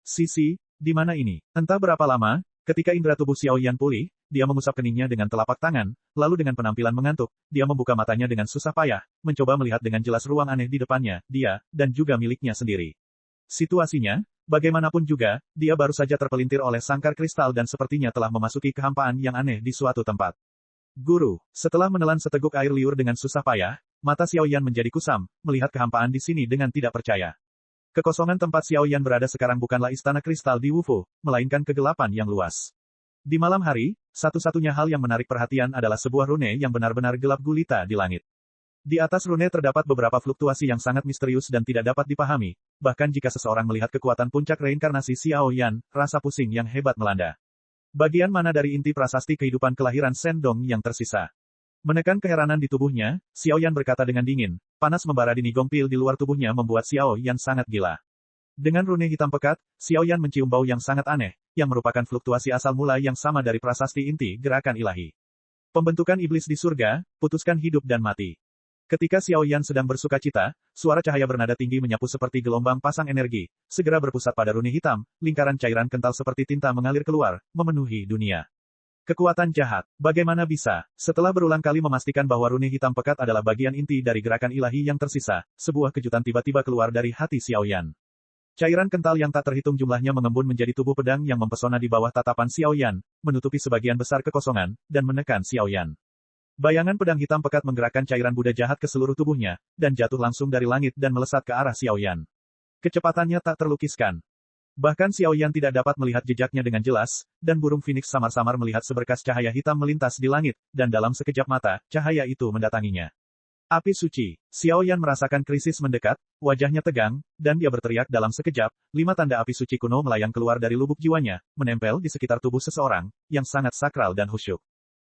Sisi, di mana ini? Entah berapa lama, ketika indera tubuh Xiao Yan pulih, dia mengusap keningnya dengan telapak tangan, lalu dengan penampilan mengantuk, dia membuka matanya dengan susah payah, mencoba melihat dengan jelas ruang aneh di depannya, dia, dan juga miliknya sendiri. Situasinya, bagaimanapun juga, dia baru saja terpelintir oleh sangkar kristal dan sepertinya telah memasuki kehampaan yang aneh di suatu tempat. Guru, setelah menelan seteguk air liur dengan susah payah, mata Xiao Yan menjadi kusam, melihat kehampaan di sini dengan tidak percaya. Kekosongan tempat Xiao Yan berada sekarang bukanlah istana kristal di Wufu, melainkan kegelapan yang luas. Di malam hari, satu-satunya hal yang menarik perhatian adalah sebuah rune yang benar-benar gelap gulita di langit. Di atas rune terdapat beberapa fluktuasi yang sangat misterius dan tidak dapat dipahami, bahkan jika seseorang melihat kekuatan puncak reinkarnasi Xiao Yan, rasa pusing yang hebat melanda. Bagian mana dari inti prasasti kehidupan kelahiran Sendong yang tersisa? Menekan keheranan di tubuhnya, Xiao Yan berkata dengan dingin, panas membara di Nigongbil di luar tubuhnya membuat Xiao Yan sangat gila. Dengan rune hitam pekat, Xiao Yan mencium bau yang sangat aneh, yang merupakan fluktuasi asal mula yang sama dari prasasti inti gerakan ilahi. Pembentukan iblis di surga, putuskan hidup dan mati. Ketika Xiao Yan sedang bersukacita, suara cahaya bernada tinggi menyapu seperti gelombang pasang energi, segera berpusat pada rune hitam, lingkaran cairan kental seperti tinta mengalir keluar, memenuhi dunia. Kekuatan jahat, bagaimana bisa? Setelah berulang kali memastikan bahwa rune hitam pekat adalah bagian inti dari gerakan ilahi yang tersisa, sebuah kejutan tiba-tiba keluar dari hati Xiao Yan. Cairan kental yang tak terhitung jumlahnya mengembun menjadi tubuh pedang yang mempesona di bawah tatapan Xiao Yan, menutupi sebagian besar kekosongan, dan menekan Xiao Yan. Bayangan pedang hitam pekat menggerakkan cairan Buddha jahat ke seluruh tubuhnya, dan jatuh langsung dari langit dan melesat ke arah Xiao Yan. Kecepatannya tak terlukiskan. Bahkan Xiao Yan tidak dapat melihat jejaknya dengan jelas, dan burung Phoenix samar-samar melihat seberkas cahaya hitam melintas di langit, dan dalam sekejap mata, cahaya itu mendatanginya. Api suci. Xiao Yan merasakan krisis mendekat, wajahnya tegang, dan dia berteriak dalam sekejap, 5 tanda api suci kuno melayang keluar dari lubuk jiwanya, menempel di sekitar tubuh seseorang, yang sangat sakral dan khusyuk.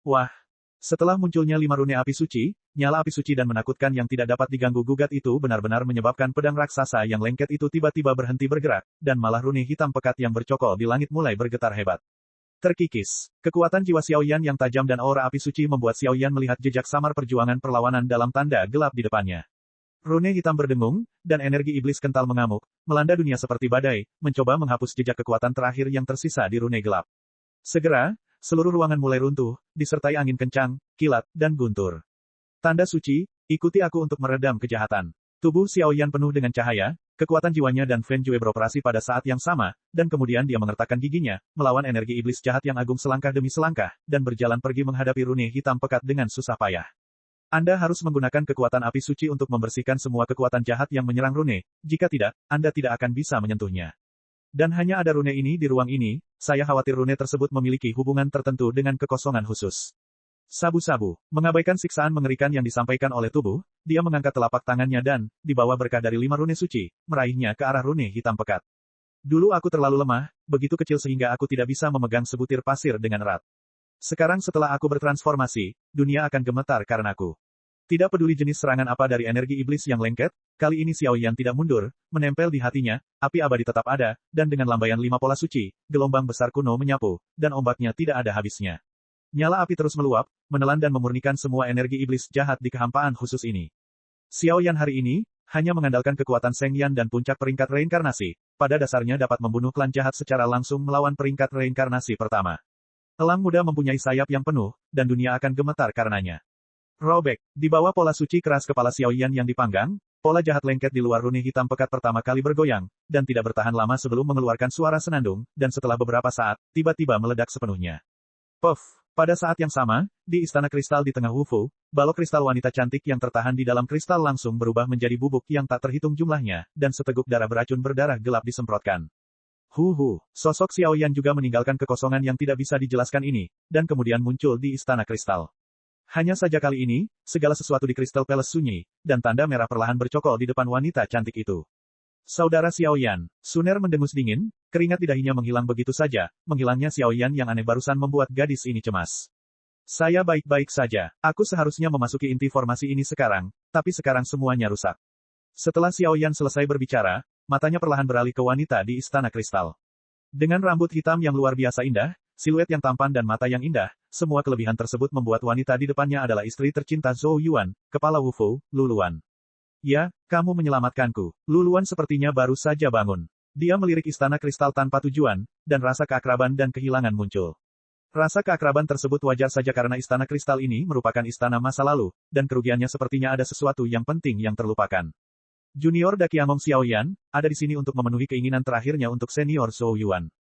Wah! Setelah munculnya 5 rune api suci, nyala api suci dan menakutkan yang tidak dapat diganggu-gugat itu benar-benar menyebabkan pedang raksasa yang lengket itu tiba-tiba berhenti bergerak, dan malah rune hitam pekat yang bercokol di langit mulai bergetar hebat. Terkikis. Kekuatan jiwa Xiao Yan yang tajam dan aura api suci membuat Xiao Yan melihat jejak samar perjuangan perlawanan dalam tanda gelap di depannya. Rune hitam berdengung, dan energi iblis kental mengamuk, melanda dunia seperti badai, mencoba menghapus jejak kekuatan terakhir yang tersisa di rune gelap. Segera, seluruh ruangan mulai runtuh, disertai angin kencang, kilat, dan guntur. Tanda suci, ikuti aku untuk meredam kejahatan. Tubuh Xiao Yan penuh dengan cahaya, kekuatan jiwanya dan Fen Jue beroperasi pada saat yang sama, dan kemudian dia mengertakkan giginya, melawan energi iblis jahat yang agung selangkah demi selangkah, dan berjalan pergi menghadapi rune hitam pekat dengan susah payah. Anda harus menggunakan kekuatan api suci untuk membersihkan semua kekuatan jahat yang menyerang rune, jika tidak, Anda tidak akan bisa menyentuhnya. Dan hanya ada rune ini di ruang ini, saya khawatir rune tersebut memiliki hubungan tertentu dengan kekosongan khusus. Sabu-sabu, mengabaikan siksaan mengerikan yang disampaikan oleh tubuh, dia mengangkat telapak tangannya dan, di bawah berkah dari 5 rune suci, meraihnya ke arah rune hitam pekat. Dulu aku terlalu lemah, begitu kecil sehingga aku tidak bisa memegang sebutir pasir dengan erat. Sekarang setelah aku bertransformasi, dunia akan gemetar karenaku. Tidak peduli jenis serangan apa dari energi iblis yang lengket, kali ini Xiao Yan tidak mundur, menempel di hatinya, api abadi tetap ada, dan dengan lambaian 5 pola suci, gelombang besar kuno menyapu, dan ombaknya tidak ada habisnya. Nyala api terus meluap, menelan dan memurnikan semua energi iblis jahat di kehampaan khusus ini. Xiao Yan hari ini, hanya mengandalkan kekuatan Seng Yan dan puncak peringkat reinkarnasi, pada dasarnya dapat membunuh klan jahat secara langsung melawan peringkat reinkarnasi pertama. Elang muda mempunyai sayap yang penuh, dan dunia akan gemetar karenanya. Robek, di bawah pola suci keras kepala Xiaoyan yang dipanggang, pola jahat lengket di luar runi hitam pekat pertama kali bergoyang, dan tidak bertahan lama sebelum mengeluarkan suara senandung, dan setelah beberapa saat, tiba-tiba meledak sepenuhnya. Puff! Pada saat yang sama, di Istana Kristal di tengah Wufu, balok kristal wanita cantik yang tertahan di dalam kristal langsung berubah menjadi bubuk yang tak terhitung jumlahnya, dan seteguk darah beracun berdarah gelap disemprotkan. Sosok Xiaoyan juga meninggalkan kekosongan yang tidak bisa dijelaskan ini, dan kemudian muncul di Istana Kristal. Hanya saja kali ini, segala sesuatu di Crystal Palace sunyi, dan tanda merah perlahan bercokol di depan wanita cantik itu. Saudara Xiaoyan, Suner mendengus dingin, keringat di dahinya menghilang begitu saja, menghilangnya Xiaoyan yang aneh barusan membuat gadis ini cemas. Saya baik-baik saja, aku seharusnya memasuki inti formasi ini sekarang, tapi sekarang semuanya rusak. Setelah Xiaoyan selesai berbicara, matanya perlahan beralih ke wanita di Istana Kristal. Dengan rambut hitam yang luar biasa indah, siluet yang tampan dan mata yang indah, semua kelebihan tersebut membuat wanita di depannya adalah istri tercinta Zhou Yuan, kepala Wufu, Luluan. Ya, kamu menyelamatkanku. Luluan sepertinya baru saja bangun. Dia melirik Istana Kristal tanpa tujuan, dan rasa keakraban dan kehilangan muncul. Rasa keakraban tersebut wajar saja karena Istana Kristal ini merupakan istana masa lalu, dan kerugiannya sepertinya ada sesuatu yang penting yang terlupakan. Junior Dakiamong Xiaoyan, ada di sini untuk memenuhi keinginan terakhirnya untuk senior Zhou Yuan.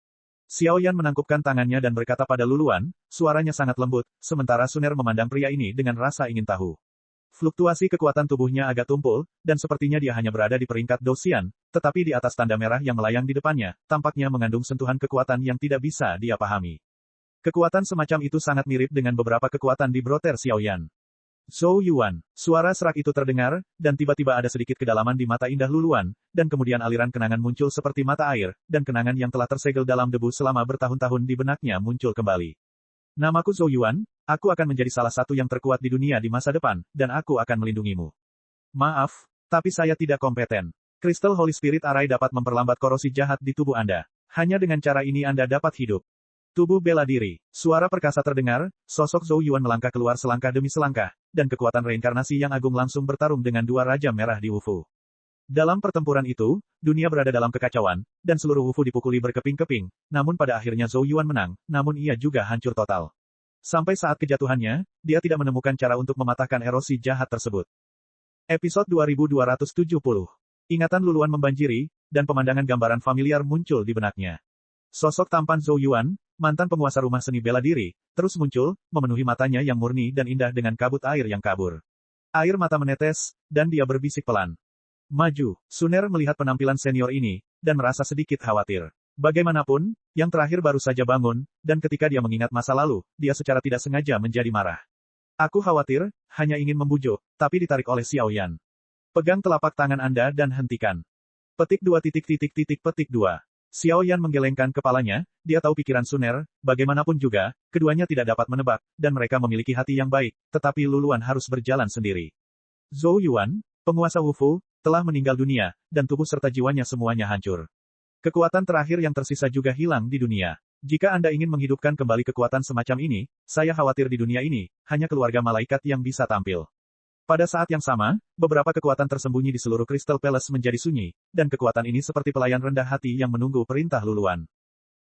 Xiaoyan menangkupkan tangannya dan berkata pada Luluan, suaranya sangat lembut, sementara Suner memandang pria ini dengan rasa ingin tahu. Fluktuasi kekuatan tubuhnya agak tumpul, dan sepertinya dia hanya berada di peringkat Dosian, tetapi di atas tanda merah yang melayang di depannya, tampaknya mengandung sentuhan kekuatan yang tidak bisa dia pahami. Kekuatan semacam itu sangat mirip dengan beberapa kekuatan di Broter Xiaoyan. Zhou Yuan, suara serak itu terdengar, dan tiba-tiba ada sedikit kedalaman di mata indah Luluan, dan kemudian aliran kenangan muncul seperti mata air, dan kenangan yang telah tersegel dalam debu selama bertahun-tahun di benaknya muncul kembali. Namaku Zhou Yuan, aku akan menjadi salah satu yang terkuat di dunia di masa depan, dan aku akan melindungimu. Maaf, tapi saya tidak kompeten. Crystal Holy Spirit Array dapat memperlambat korosi jahat di tubuh Anda. Hanya dengan cara ini Anda dapat hidup. Tubuh bela diri. Suara perkasa terdengar, sosok Zhou Yuan melangkah keluar selangkah demi selangkah, dan kekuatan reinkarnasi yang agung langsung bertarung dengan dua Raja Merah di Wufu. Dalam pertempuran itu, dunia berada dalam kekacauan, dan seluruh Wufu dipukuli berkeping-keping, namun pada akhirnya Zhou Yuan menang, namun ia juga hancur total. Sampai saat kejatuhannya, dia tidak menemukan cara untuk mematahkan erosi jahat tersebut. Episode 2270. Ingatan Luluan membanjiri, dan pemandangan gambaran familiar muncul di benaknya. Sosok tampan Zhou Yuan, mantan penguasa rumah seni bela diri, terus muncul, memenuhi matanya yang murni dan indah dengan kabut air yang kabur. Air mata menetes, dan dia berbisik pelan. Maju, Suner melihat penampilan senior ini, dan merasa sedikit khawatir. Bagaimanapun, yang terakhir baru saja bangun, dan ketika dia mengingat masa lalu, dia secara tidak sengaja menjadi marah. Aku khawatir, hanya ingin membujuk, tapi ditarik oleh Xiaoyan. Pegang telapak tangan Anda dan hentikan. Petik 2. Petik 2. Xiaoyan menggelengkan kepalanya, dia tahu pikiran Suner, bagaimanapun juga, keduanya tidak dapat menebak, dan mereka memiliki hati yang baik, tetapi Luluan harus berjalan sendiri. Zhou Yuan, penguasa Wufu, telah meninggal dunia, dan tubuh serta jiwanya semuanya hancur. Kekuatan terakhir yang tersisa juga hilang di dunia. Jika Anda ingin menghidupkan kembali kekuatan semacam ini, saya khawatir di dunia ini, hanya keluarga malaikat yang bisa tampil. Pada saat yang sama, beberapa kekuatan tersembunyi di seluruh Crystal Palace menjadi sunyi, dan kekuatan ini seperti pelayan rendah hati yang menunggu perintah Luluan.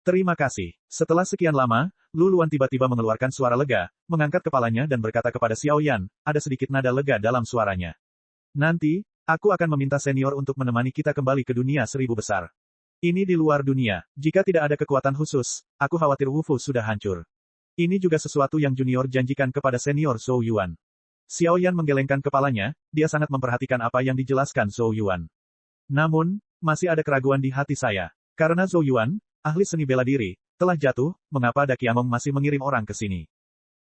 Terima kasih. Setelah sekian lama, Luluan tiba-tiba mengeluarkan suara lega, mengangkat kepalanya dan berkata kepada Xiaoyan, ada sedikit nada lega dalam suaranya. Nanti, aku akan meminta senior untuk menemani kita kembali ke dunia 1000 besar. Ini di luar dunia. Jika tidak ada kekuatan khusus, aku khawatir Wufu sudah hancur. Ini juga sesuatu yang junior janjikan kepada senior Zhou Yuan. Xiaoyan menggelengkan kepalanya, dia sangat memperhatikan apa yang dijelaskan Zhou Yuan. Namun, masih ada keraguan di hati saya. Karena Zhou Yuan, ahli seni bela diri, telah jatuh, mengapa Dakiamong masih mengirim orang ke sini?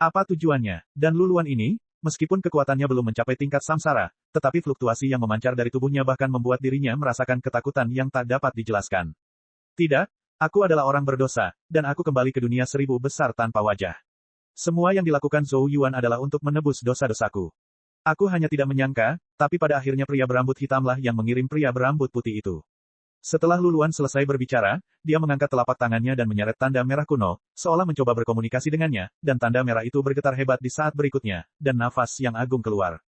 Apa tujuannya? Dan Luluan ini, meskipun kekuatannya belum mencapai tingkat samsara, tetapi fluktuasi yang memancar dari tubuhnya bahkan membuat dirinya merasakan ketakutan yang tak dapat dijelaskan. Tidak, aku adalah orang berdosa, dan aku kembali ke dunia 1000 besar tanpa wajah. Semua yang dilakukan Zhou Yuan adalah untuk menebus dosa-dosaku. Aku hanya tidak menyangka, tapi pada akhirnya pria berambut hitamlah yang mengirim pria berambut putih itu. Setelah Luluan selesai berbicara, dia mengangkat telapak tangannya dan menyeret tanda merah kuno, seolah mencoba berkomunikasi dengannya, dan tanda merah itu bergetar hebat di saat berikutnya, dan nafas yang agung keluar.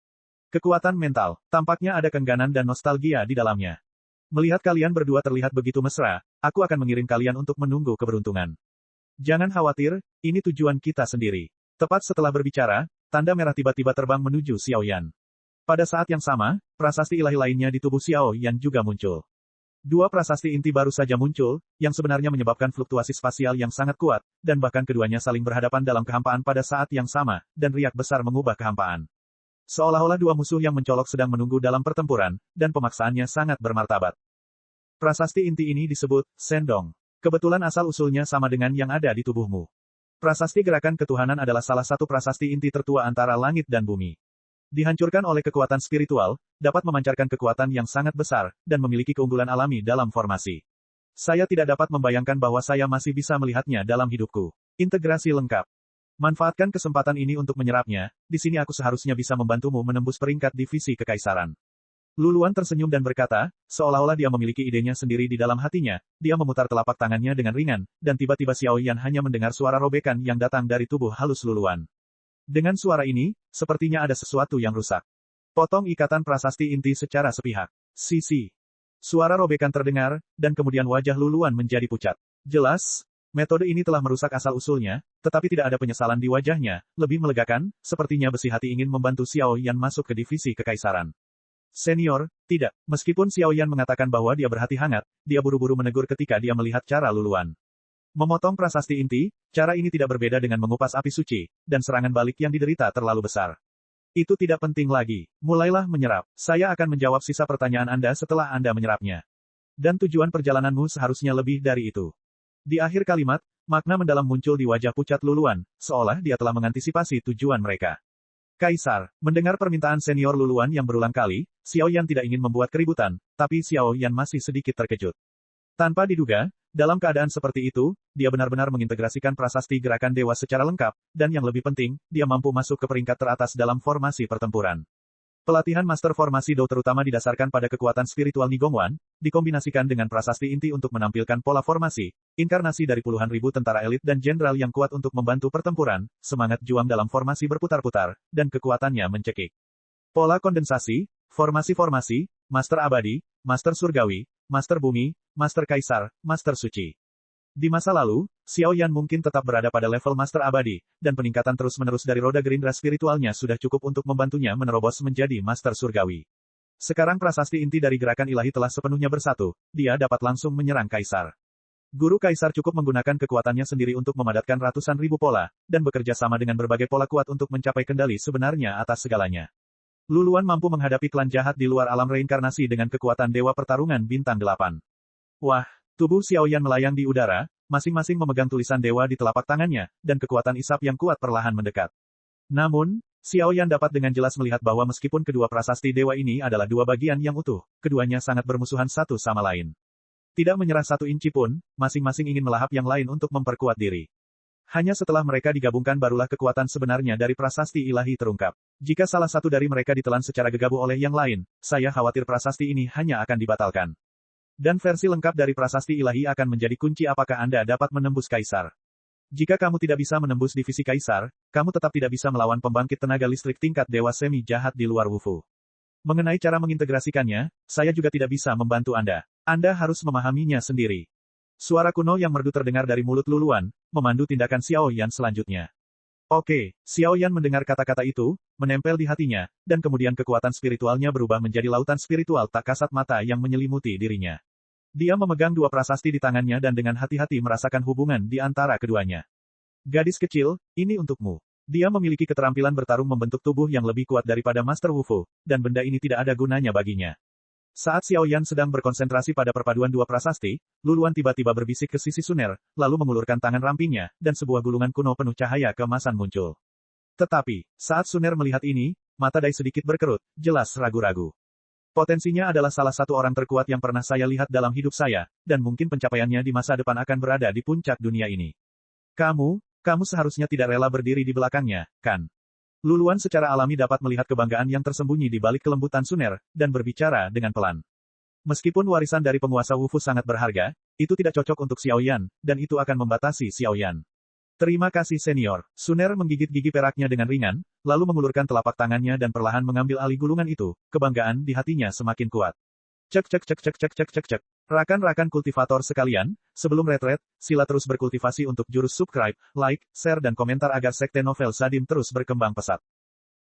Kekuatan mental, tampaknya ada keengganan dan nostalgia di dalamnya. Melihat kalian berdua terlihat begitu mesra, aku akan mengirim kalian untuk menunggu keberuntungan. Jangan khawatir, ini tujuan kita sendiri. Tepat setelah berbicara, tanda merah tiba-tiba terbang menuju Xiao Yan. Pada saat yang sama, prasasti ilahi lainnya di tubuh Xiao Yan juga muncul. Dua prasasti inti baru saja muncul, yang sebenarnya menyebabkan fluktuasi spasial yang sangat kuat, dan bahkan keduanya saling berhadapan dalam kehampaan pada saat yang sama, dan riak besar mengubah kehampaan. Seolah-olah dua musuh yang mencolok sedang menunggu dalam pertempuran, dan pemaksaannya sangat bermartabat. Prasasti inti ini disebut Sendong. Kebetulan asal-usulnya sama dengan yang ada di tubuhmu. Prasasti gerakan ketuhanan adalah salah satu prasasti inti tertua antara langit dan bumi. Dihancurkan oleh kekuatan spiritual, dapat memancarkan kekuatan yang sangat besar, dan memiliki keunggulan alami dalam formasi. Saya tidak dapat membayangkan bahwa saya masih bisa melihatnya dalam hidupku. Integrasi lengkap. Manfaatkan kesempatan ini untuk menyerapnya, di sini aku seharusnya bisa membantumu menembus peringkat divisi kekaisaran. Luluan tersenyum dan berkata, seolah-olah dia memiliki idenya sendiri di dalam hatinya, dia memutar telapak tangannya dengan ringan, dan tiba-tiba Xiao Yan hanya mendengar suara robekan yang datang dari tubuh halus Luluan. Dengan suara ini, sepertinya ada sesuatu yang rusak. Potong ikatan prasasti inti secara sepihak. Sisi. Suara robekan terdengar, dan kemudian wajah Luluan menjadi pucat. Jelas, metode ini telah merusak asal-usulnya, tetapi tidak ada penyesalan di wajahnya, lebih melegakan, sepertinya besi hati ingin membantu Xiao Yan masuk ke divisi kekaisaran. Senior, tidak. Meskipun Xiao Yan mengatakan bahwa dia berhati hangat, dia buru-buru menegur ketika dia melihat cara Luluan. Memotong prasasti inti, cara ini tidak berbeda dengan mengupas api suci, dan serangan balik yang diderita terlalu besar. Itu tidak penting lagi. Mulailah menyerap. Saya akan menjawab sisa pertanyaan Anda setelah Anda menyerapnya. Dan tujuan perjalananmu seharusnya lebih dari itu. Di akhir kalimat, makna mendalam muncul di wajah pucat Luluan, seolah dia telah mengantisipasi tujuan mereka. Kaisar, mendengar permintaan senior Luluan yang berulang kali, Xiao Yan tidak ingin membuat keributan, tapi Xiao Yan masih sedikit terkejut. Tanpa diduga, dalam keadaan seperti itu, dia benar-benar mengintegrasikan prasasti gerakan dewa secara lengkap, dan yang lebih penting, dia mampu masuk ke peringkat teratas dalam formasi pertempuran. Pelatihan Master Formasi Do terutama didasarkan pada kekuatan spiritual Nigongwan, dikombinasikan dengan prasasti inti untuk menampilkan pola formasi, inkarnasi dari puluhan ribu tentara elit dan jenderal yang kuat untuk membantu pertempuran, semangat juang dalam formasi berputar-putar, dan kekuatannya mencekik. Pola kondensasi, formasi-formasi, Master Abadi, Master Surgawi, Master Bumi, Master Kaisar, Master Suci. Di masa lalu, Xiao Yan mungkin tetap berada pada level Master Abadi, dan peningkatan terus-menerus dari roda gerindra spiritualnya sudah cukup untuk membantunya menerobos menjadi Master Surgawi. Sekarang prasasti inti dari gerakan ilahi telah sepenuhnya bersatu, dia dapat langsung menyerang Kaisar. Guru Kaisar cukup menggunakan kekuatannya sendiri untuk memadatkan ratusan ribu pola, dan bekerja sama dengan berbagai pola kuat untuk mencapai kendali sebenarnya atas segalanya. Luluan mampu menghadapi klan jahat di luar alam reinkarnasi dengan kekuatan Dewa Pertarungan Bintang 8. Wah! Tubuh Xiao Yan melayang di udara, masing-masing memegang tulisan dewa di telapak tangannya, dan kekuatan isap yang kuat perlahan mendekat. Namun, Xiao Yan dapat dengan jelas melihat bahwa meskipun kedua prasasti dewa ini adalah dua bagian yang utuh, keduanya sangat bermusuhan satu sama lain. Tidak menyerah satu inci pun, masing-masing ingin melahap yang lain untuk memperkuat diri. Hanya setelah mereka digabungkan barulah kekuatan sebenarnya dari prasasti ilahi terungkap. Jika salah satu dari mereka ditelan secara gegabah oleh yang lain, saya khawatir prasasti ini hanya akan dibatalkan. Dan versi lengkap dari prasasti ilahi akan menjadi kunci apakah Anda dapat menembus Kaisar. Jika kamu tidak bisa menembus divisi Kaisar, kamu tetap tidak bisa melawan pembangkit tenaga listrik tingkat dewa semi jahat di luar Wufu. Mengenai cara mengintegrasikannya, saya juga tidak bisa membantu Anda. Anda harus memahaminya sendiri. Suara kuno yang merdu terdengar dari mulut Luluan, memandu tindakan Xiao Yan selanjutnya. Oke, Xiao Yan mendengar kata-kata itu, menempel di hatinya, dan kemudian kekuatan spiritualnya berubah menjadi lautan spiritual tak kasat mata yang menyelimuti dirinya. Dia memegang dua prasasti di tangannya dan dengan hati-hati merasakan hubungan di antara keduanya. Gadis kecil, ini untukmu. Dia memiliki keterampilan bertarung membentuk tubuh yang lebih kuat daripada Master Wufu, dan benda ini tidak ada gunanya baginya. Saat Xiao Yan sedang berkonsentrasi pada perpaduan dua prasasti, Luluan tiba-tiba berbisik ke sisi Suner, lalu mengulurkan tangan rampingnya, dan sebuah gulungan kuno penuh cahaya keemasan muncul. Tetapi, saat Suner melihat ini, mata Dai sedikit berkerut, jelas ragu-ragu. Potensinya adalah salah satu orang terkuat yang pernah saya lihat dalam hidup saya, dan mungkin pencapaiannya di masa depan akan berada di puncak dunia ini. Kamu seharusnya tidak rela berdiri di belakangnya, kan? Luluan secara alami dapat melihat kebanggaan yang tersembunyi di balik kelembutan Suner, dan berbicara dengan pelan. Meskipun warisan dari penguasa Wufu sangat berharga, itu tidak cocok untuk Xiao Yan, dan itu akan membatasi Xiao Yan. Terima kasih senior. Suner menggigit gigi peraknya dengan ringan, lalu mengulurkan telapak tangannya dan perlahan mengambil alih gulungan itu, kebanggaan di hatinya semakin kuat. Cek cek cek cek cek cek cek cek. Rakan-rakan kultivator sekalian, sebelum retret, sila terus berkultivasi untuk jurus subscribe, like, share dan komentar agar sekte novel Sadim terus berkembang pesat.